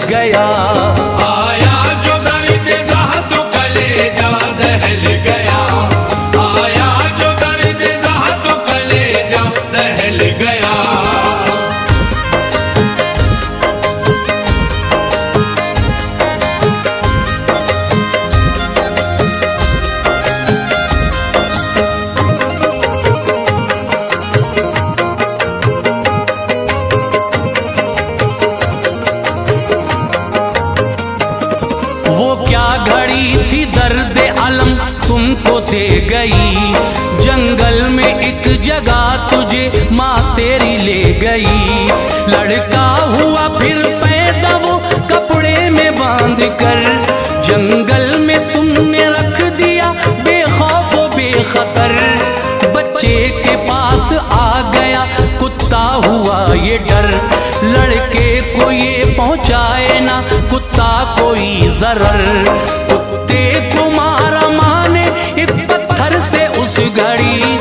क्या घड़ी थी दर्द अलम तुमको दे गई, जंगल में एक जगह तुझे माँ तेरी ले गई। लड़का हुआ फिर पैदा वो कपड़े में बांध कर, जंगल में तुमने रख दिया बेखौफ बेखतर। बच्चे के पास आ गया कुत्ता हुआ ये डर, लड़के को ये पहुंचाए ना कुत्ता कोई जरर। कुत्ते को मारा माने एक पत्थर से उस घड़ी,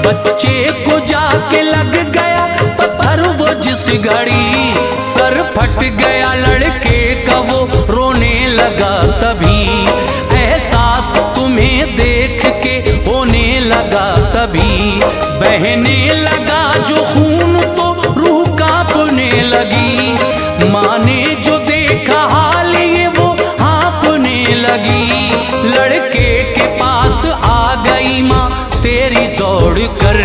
बच्चे को जाके लग गया पत्थर वो जिस घड़ी। सर फट गया लड़के का वो रोने लगा तभी, एहसास तुम्हें देख के होने लगा तभी। बहने लगा जो खून तो रूह कांपने लगी, माँ ने जो देखा हाल ये वो हाँपने लगी। लड़के के पास आ गई माँ तेरी दौड़ कर,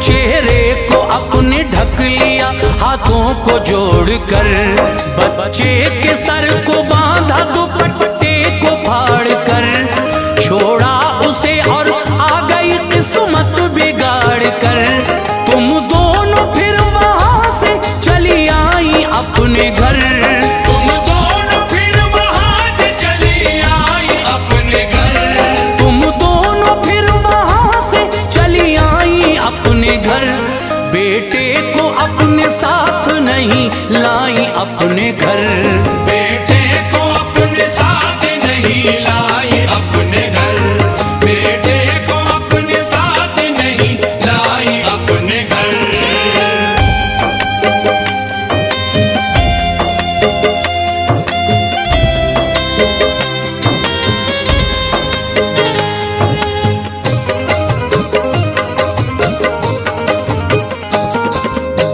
चेहरे को अपने ढक लिया हाथों को जोड़ कर। बच्चे के सर को बांधा दुपट्टे को फाड़ कर, छोड़ा उसे और आ गई किस्मत बिगाड़ कर। तुम दोनों फिर वहां से चली आई अपने घर, तुम दोनों फिर वहां से चली आई अपने घर, तुम दोनों फिर वहां से चली आई अपने घर। बेटे को अपने साथ नहीं लाई अपने घर, बेटे को अपने साथ नहीं लाई अपने घर, बेटे को अपने साथ नहीं लाई अपने घर।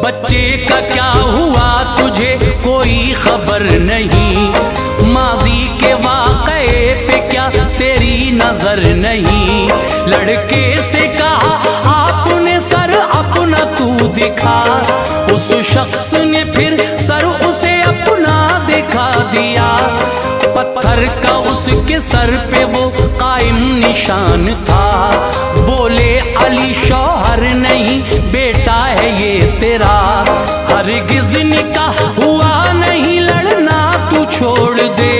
बच्चे का क्या हुआ तुझे कोई खबर नहीं, माजी के वाक़े पे क्या तेरी नजर नहीं। लड़के से कहा आपने सर अपना तू दिखा, उस शख्स ने फिर सर उसे अपना दिखा दिया। पत्थर का उसके सर पे वो कायम निशान था, बोले अली शौहर नहीं बेटा है ये तेरा। हरगिज़ निकाह हुआ नहीं लड़ना तू छोड़ दे,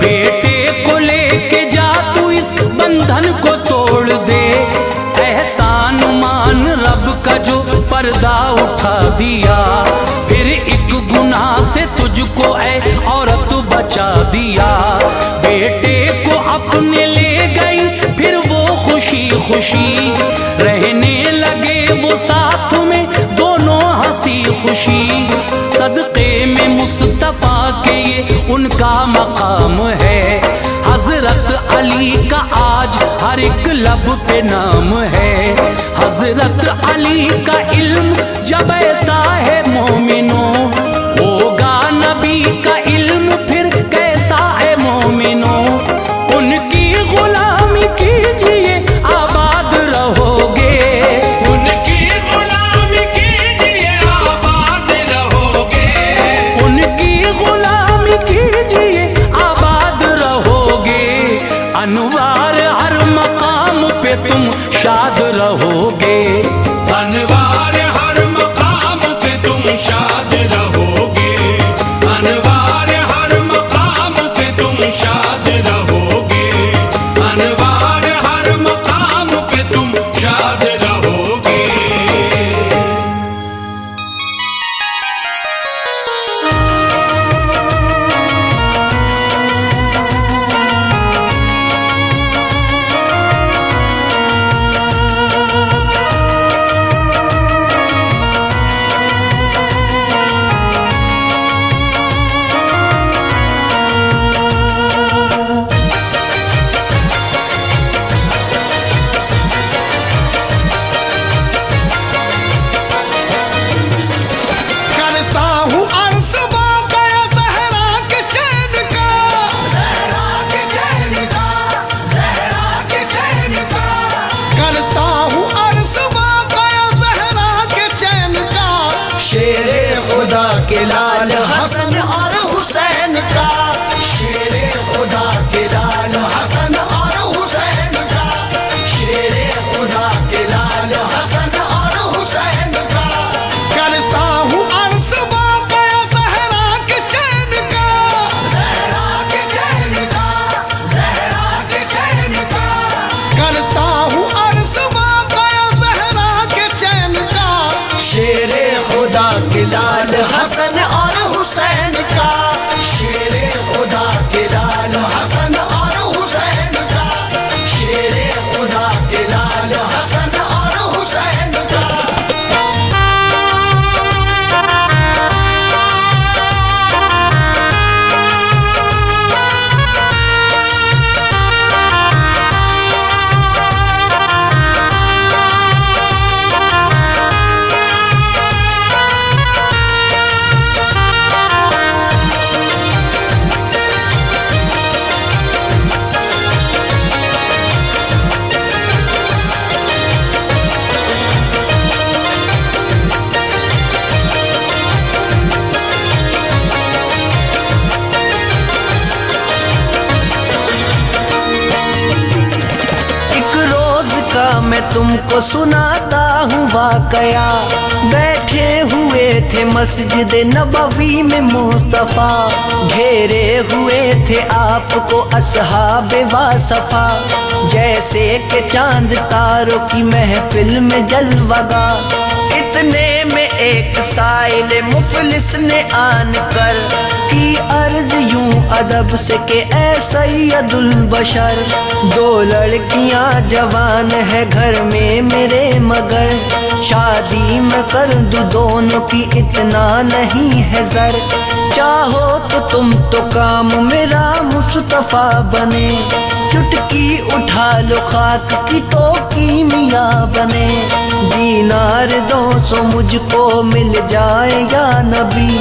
बेटे को लेके जा तू इस बंधन को तोड़ दे। एहसान मान रब का जो पर्दा उठा दिया, फिर एक गुनाह से तुझको ऐ औरत बचा दिया। बेटे को अपने ले गई फिर वो खुशी खुशी, रहने लगे वो साथ में दोनों हंसी खुशी। सदक़े में मुस्तफ़ा के ये उनका मकाम है, हजरत अली का आज हर एक लब पे नाम है। हजरत अली का इल्म जब ऐसा है मोमिनो, होगा नबी का इल्म फिर कैसा है मोमिनो। उनकी गुलामी कीजिए आबाद रहोगे, उनकी गुलामी कीजिए आबाद रहोगे, उनकी गुलामी कीजिए आबाद रहोगे। अनवार हर मकाम पे तुम शाद रहोगे, अनवार हर मकाम पे तुम शाद रहोगे, अनवार हर मकाम पे तुम शाद रहोगे, अनवार हर मकाम पे तुम शाद रहोगे। के लाल हसन और हुसैन का, शेरे खुदा के लाल तुमको सुनाता हूँ वाकया। बैठे हुए थे मस्जिद नबवी में मुस्तफा, घेरे हुए थे आपको असहाबे वासफा। जैसे कि चांद तारों की महफिल में जलवगा, इतने में एक साइल मुफलिस ने आन कर की अर्ज यूं अदब से कि ऐ सैयदुल बशर, दो लड़कियां जवान है घर में मेरे, मगर शादी मैं कर दूं दोनों की इतना नहीं है जर। चाहो तो तुम तो काम मेरा मुस्तफा बने, चुटकी उठा लो खाक की तो कीमिया बने। दीनार 200 मुझको मिल जाए या नबी,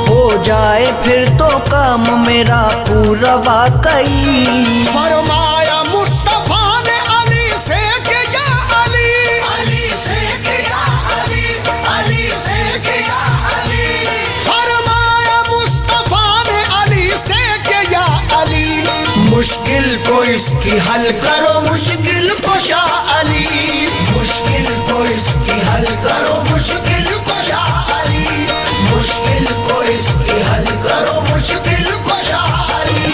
हो जाए फिर तो काम मेरा पूरा वाकई। फरमाया मुस्तफा ने अली से कि या अली, अली से कि या अली, अली से कि या अली। फरमाया मुस्तफा ने अली से कि या अली, मुश्किल को इसकी हल करो मुश्किल को शाह अली, मुश्किल को इसकी हल करो मुश्किल को शाह अली, मुश्किल को इसकी हल करो मुश्किल को शाह अली।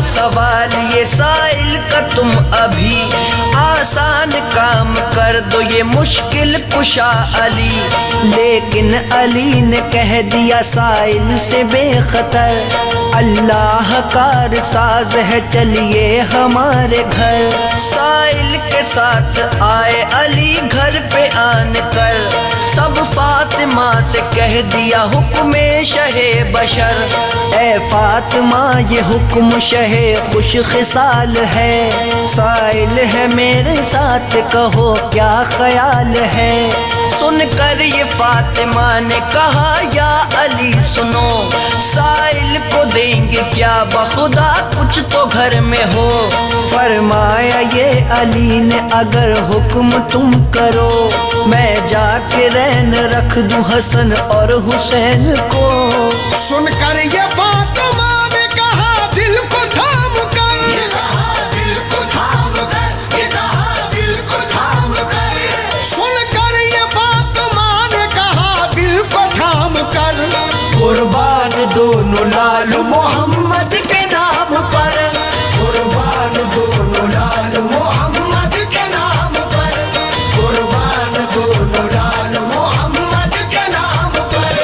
सवाल ये साइल का तुम अभी, आसान काम कर दो ये मुश्किल कुशा अली। लेकिन अली ने कह दिया साइल से बेखतर, अल्लाह कार साज है चलिए हमारे घर। साइल के साथ आए अली घर पे आन कर, सब फातिमा से कह दिया हुक्म शहे बशर। ए फातिमा ये हुक्म शहे खुश खिसाल है, साइल है मेरे साथ कहो क्या ख्याल है। सुनकर ये फातिमा ने कहा या अली सुनो, साइल को देंगे क्या बखुदा कुछ तो घर में हो। फरमाया ये अली ने अगर हुक्म तुम करो, मैं जाके रैन रख दूं हसन और हुसैन को। सुनकर ये फातिमा ने कहा दिल को थाम कर, ये कहा दिल को थाम कर, ये कहा दिल को थाम कर। सुनकर ये फातिमा ने कहा दिल को थाम कर, कुर्बान दोनों लाल मोहम्मद के नाम पर, कुर्बान दोनों लाल मोहम्मद के नाम पर, कुर्बान दोनों लाल मोहम्मद के नाम पर।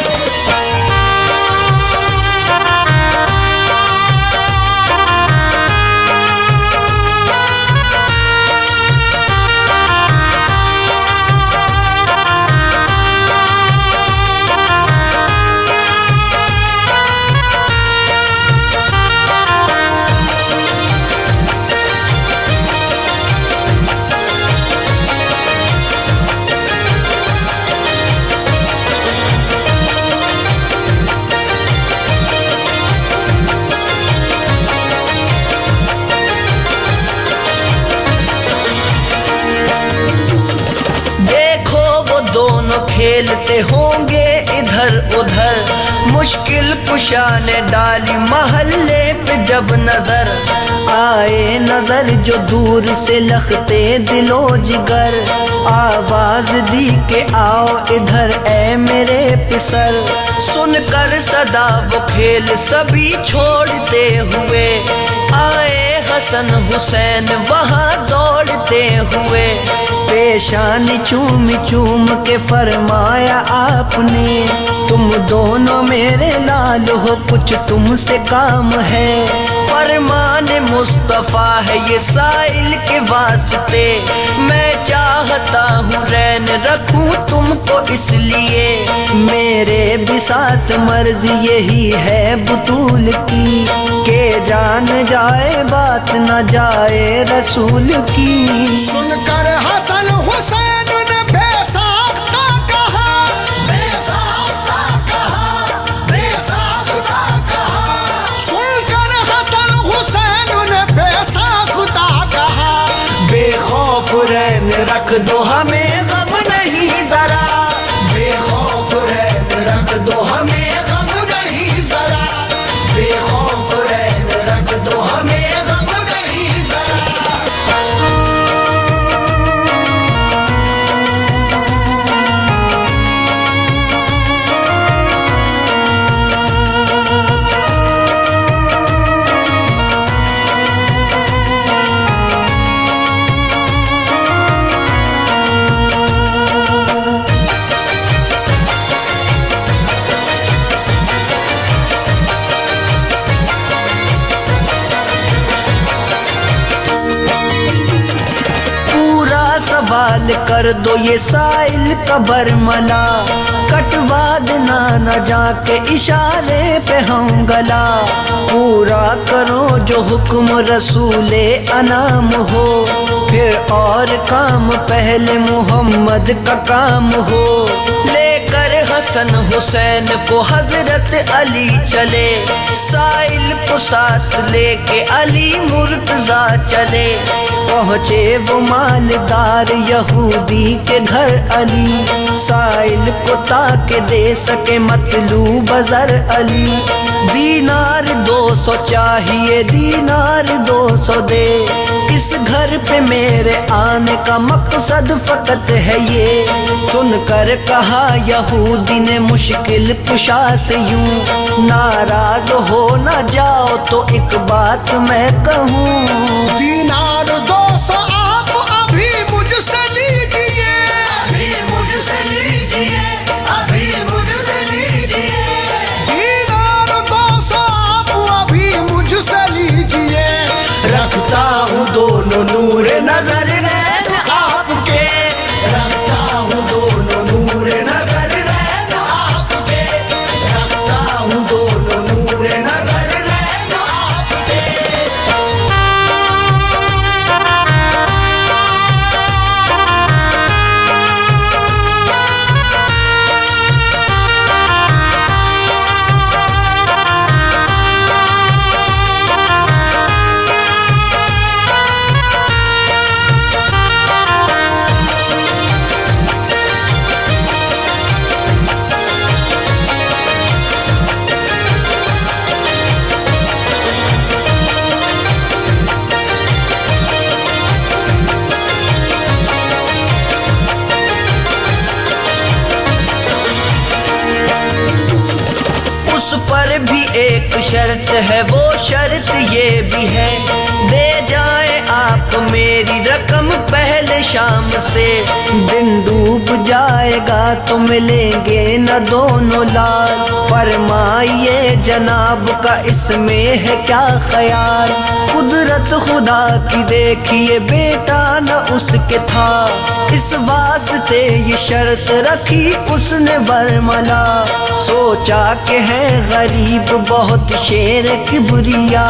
खेलते होंगे इधर उधर, मुश्किल कुशा ने डाली महल्ले पे जब नजर। आए नजर जो दूर से लखते दिलो जिगर, आवाज दी के आओ इधर ए मेरे पिसर। सुनकर सदा वो खेल सभी छोड़ते हुए, आए हसन हुसैन वहाँ दौड़ते हुए। पेशानी चूम चूम के फरमाया आपने, तुम दोनों मेरे लाल हो कुछ तुमसे काम है। फरमान मुस्तफा है ये साइल के वास्ते, मैं चाहता हूँ रैन रखूं तुमको इसलिए। मेरे भी साथ मर्जी यही है बुतूल की, के जा जान जाए बात न जाए रसूल की। सुनकर हसन हुसैन ने बेसाख्ता कहा, बेसाख्ता कहा, बेसाख्ता कहा। सुनकर हसन हुसैन ने बेसाख्ता कहा, बेखौफ रैन रख दो हमें गम नहीं जरा, बेखौफ रैन रख दो हमें गम नहीं जरा, बेखौफ रैन रख दो हमें गम नहीं जरा। पूरा सवाल कर दो ये साइल कबर मला, कटवा देना न जाके इशारे पे हम गला। पूरा करो जो हुक्म रसूले अनाम हो, फिर और काम पहले मोहम्मद का काम हो। लेकर हसन हुसैन को हजरत अली चले, साइल को साथ लेके अली मुर्तजा चले। पहुँचे वो मालदार यहूदी के घर अली, साइल को ताके दे सके मतलूब अज़र अली। दीनार 200 चाहिए, दीनार 200 दे, इस घर पे मेरे आने का मकसद फकत है ये। सुनकर कहा यहूदी ने मुश्किल कुशा से यूं, नाराज हो न जाओ तो एक बात मैं कहूँ। दीनार 200 आप अभी मुझसे लीजिए, अभी मुझसे लीजिए, अभी मुझसे लीजिए। दीनार 200 आप अभी मुझसे लीजिए, रखता हूँ दोनों नूर नजर नैन आपके, रखता हूँ दोनों नूर नजर नैन आपके, रखता हूँ दोनों नूर नजर नैन आपके। उस पर भी एक शर्त है, वो शर्त ये भी है, दे जाए आप मेरी रकम पहले शाम से। दिन डूब जाएगा तो मिलेंगे न दोनों लाल, फरमाइए जनाब का इसमें है क्या ख्याल। कुदरत खुदा की देखिए बेटा न उसके था, इस वास्ते ये शर्त रखी उसने वरमला। सोचा कि है गरीब बहुत शेर किबरिया,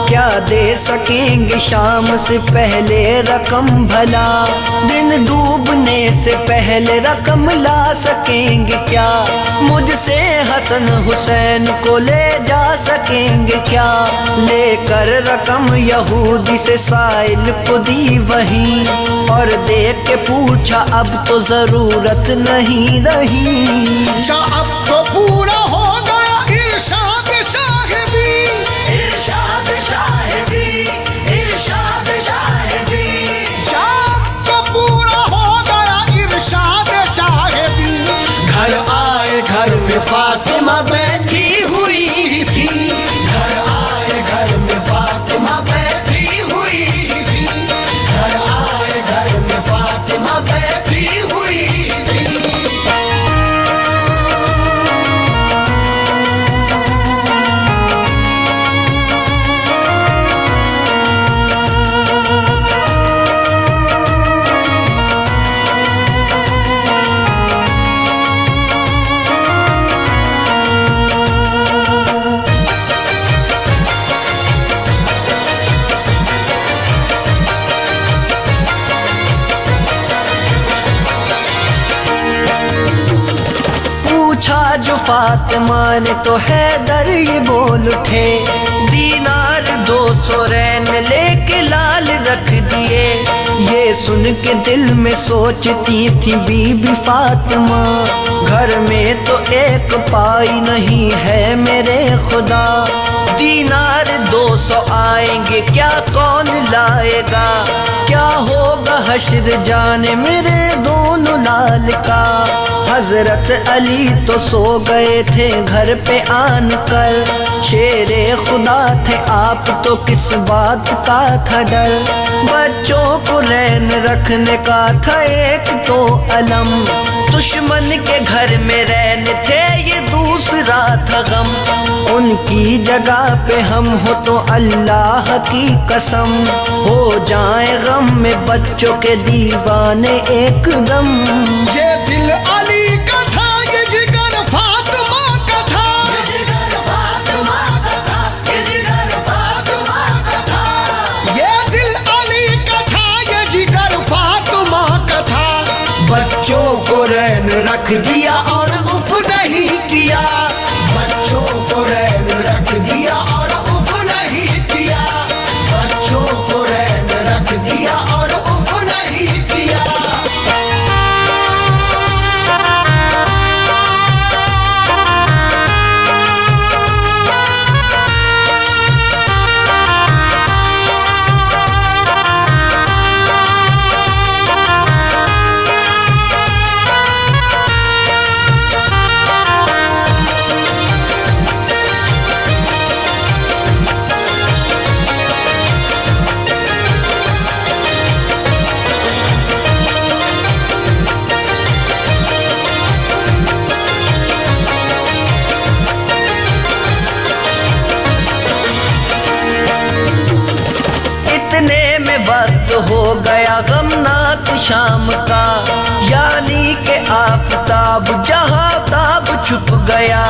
क्या दे सकेंगे शाम से पहले रकम भला। दिन डूबने से पहले रकम ला सकेंगे क्या, मुझसे हसन हुसैन को ले जा सकेंगे क्या। लेकर रकम यहूदी से साइल को दी वहीं, और देख के पूछा अब तो जरूरत नहीं रही। अब तो पूरा हो गया इरशाद शाहिदी, इरशाद शाहिदी, इरशाद शाहिदी। अब तो पूरा हो गया इरशाद शाहिदी। घर आए घर में फातिमा बैठी हुई थी, घर आए घर में फातिमा बैठी हुई थी, घर आए घर में फातिमा बैठी हुई थी। फातिमा ने तो हैदर ये बोल उठे, दीनार 200 रैन लेके लाल रख दिए। ये सुन के दिल में सोचती थी बीबी फातिमा, घर में तो एक पाई नहीं है मेरे खुदा। दीनार 200 आएंगे क्या कौन लाएगा, क्या होगा हश्र जाने मेरे दोनों लाल का। हजरत अली तो सो गए थे घर पे आन कर, शेरे खुदा थे आप तो किस बात का था डर। बच्चों को रैन रखने का था एक तो अलम, दुश्मन के घर में रैन थे ये दूसरा था गम। उनकी जगह पे हम हो तो अल्लाह की कसम, हो जाए गम में बच्चों के दीवाने एकदम। ये दिल अली का था, ये जिगर फातिमा का था, ये जिगर फातिमा का था, ये जिगर फातिमा का था। ये दिल अली का था, ये जिगर फातिमा का था। बच्चों को रैन रख दिया और उफ नहीं किया, बच्चों को रैन रख दिया और उफ नहीं किया, बच्चों को रैन रख दिया और उफ नहीं किया। इतने में वक्त हो गया गमनाक शाम का, यानी के आफताब जहाँ ताब छुप गया।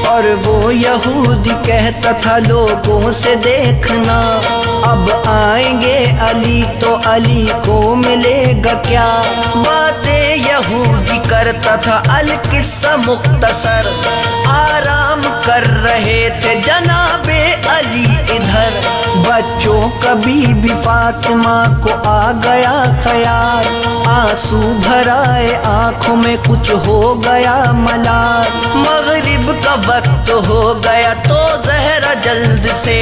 और वो यहूदी कहता था लोगों से देखना, अब आएंगे अली तो अली को मिलेगा क्या। बातें यहूदी करता था अल किस्सा मुख्तसर, आराम कर रहे थे जनाबे अली इधर। बच्चों कभी भी फातिमा को आ गया ख्याल, आंसू भराए आंखों में कुछ हो गया मलाल। मगरिब का वक्त हो गया तो जहरा जल्द से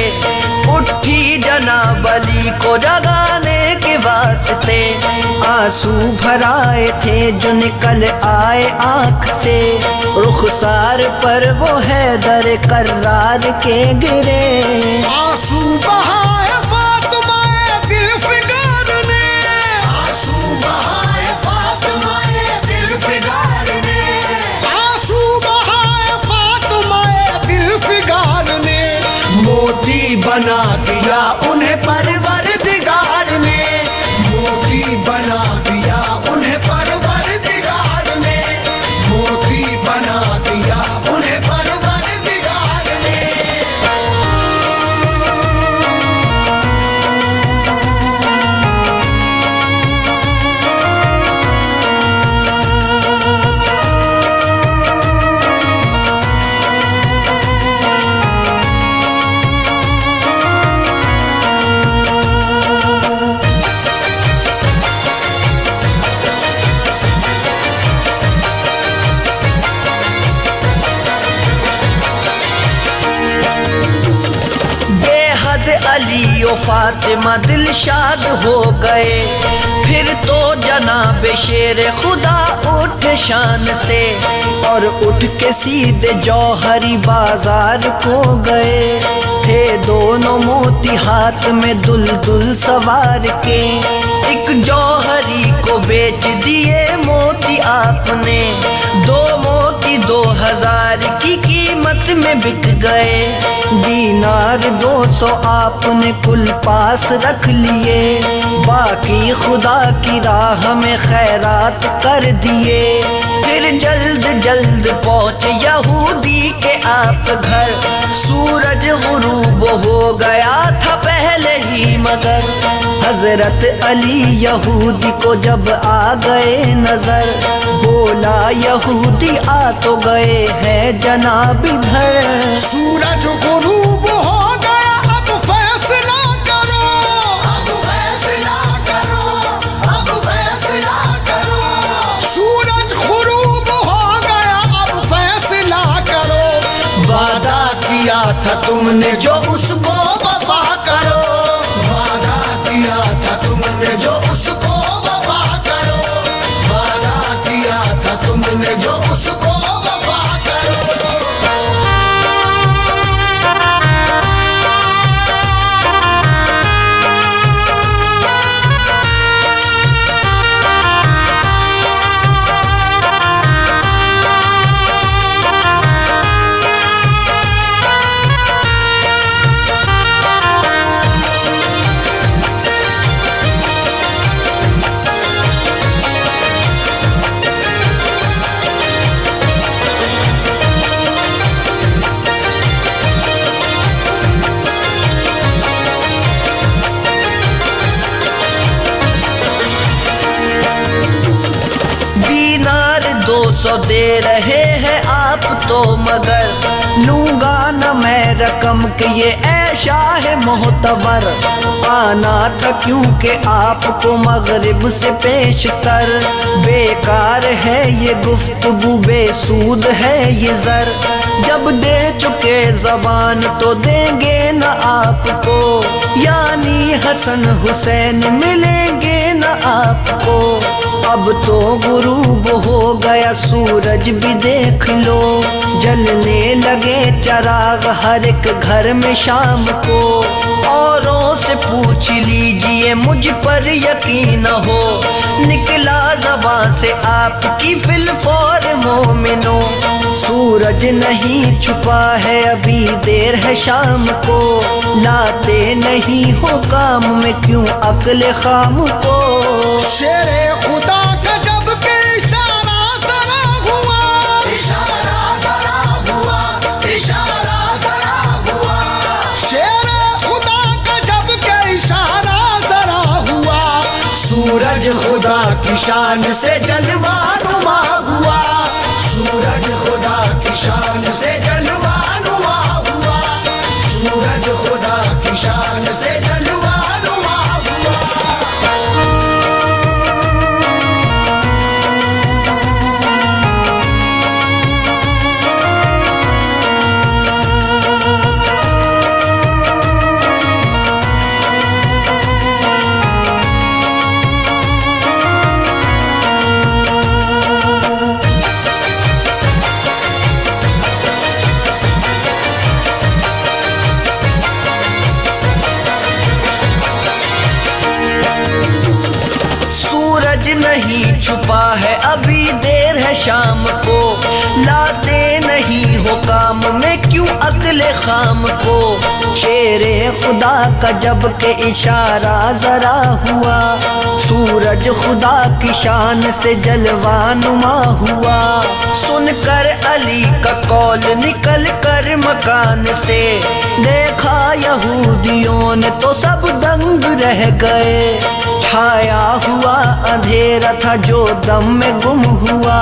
उठी जनाब अली को जगाने के वास्ते। आंसू भराए थे जो निकल आए आँख से, रुखसार पर वो हैदर कर्रार के गिरे। आंसू बहाए फातिमा दिल फिगार ने, आंसू बहाए फातिमा दिल फिगार ने, आंसू बहाए फातिमा दिल फिगार ने। मोती बना दिया उन्हें परवरदिगार ने, मोती बना दिया उन्हें परवरदिगार ने, मोती बना दिया उन्हें परवरदिगार ने। अली ओ फातिमा दिलशाद हो गए, फिर तो जनाब शेर खुदा उठ शान से, और उठ के सीधे जौहरी बाजार को गए। थे दोनों मोती हाथ में दुलदुल सवार के, एक जौहरी को बेच दिए मोती आपने। 2 मोती 2000 की कीमत में बिक गए, दीनार 200 आपने कुल पास रख लिए। बाकी खुदा की राह में खैरात कर दिए। फिर जल्द जल्द पहुँचे यहूदी के आप घर, सूरज गुरूब हो गया था पहले ही मगर। हजरत अली यहूदी को जब आ गए नजर, बोला यहूदी आ तो गए हैं जनाब इधर। सूरज गुरूब हो गया, अब फैसला करो, अब फैसला करो, अब फैसला करो। सूरज गुरूब हो गया, अब फैसला करो। वादा किया था तुमने जो उसको वफा करो, वादा किया था तुमने जो उसको वफा करो, वादा किया था तुमने जो उसको वफा करो। दीनार 200 दे रहे हैं आप तो, मगर लूंगा न मैं रकम के ये ऐशा है मोहतबर। आना था क्योंकि आपको मगरिब से पेश कर, बेकार है ये गुफ्तगू बेसूद है ये जर। जब दे चुके जबान तो देंगे न आपको, यानी हसन हुसैन मिलेंगे न आपको। अब तो गुरूब हो गया सूरज भी देख लो, जलने लगे चराग हर एक घर में शाम को। औरों से पूछ लीजिए मुझ पर यकीन हो, निकला ज़बान से आपकी फिलफौर मोमिनो। सूरज नहीं छुपा है अभी देर है शाम को, लाते नहीं हो काम में क्यों अक्ल खाम को। शेरे खुदा का जब के इशारा जरा हुआ, इशारा जरा हुआ, इशारा जरा हुआ। शेरे खुदा का जब के इशारा जरा हुआ, सूरज खुदा की शान से जलवा नुमा हुआ, सूरज खुदा की शान से जलवा नुमा हुआ, सूरज खुदा की शान से जलवा नुमा हुआ। सूरज नहीं छुपा है अभी देर है शाम को, लाते नहीं हो काम में क्यों अक्ल खाम को। शेरे खुदा का जब के इशारा जरा हुआ, सूरज खुदा की शान से जलवा नुमा हुआ। सुनकर अली का कौल निकल कर मकान से, देखा यहूदियों ने तो सब दंग रह गए। छाया हुआ अंधेरा था जो दम में गुम हुआ,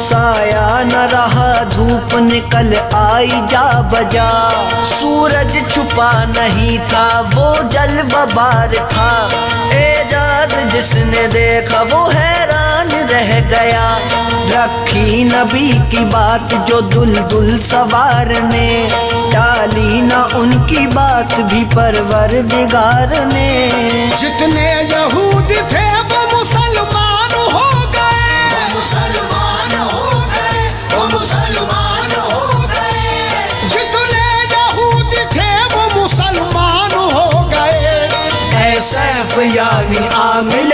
साया न रहा धूप निकल आई जा बजा। सूरज छुपा नहीं था वो जलवाबार था, एजाज जिसने देखा वो हैरान रह गया। रखी नबी की बात जो दुल्दुल सवार ने, टाली न उनकी बात भी परवरदिगार ने। जितने यहूदी थे वो मुसलमान हो गए, वो मुसलमान हो गए, वो मुसलमान हो गए। जितने यहूदी थे वो मुसलमान हो गए। ऐ सैफ यानी आमिल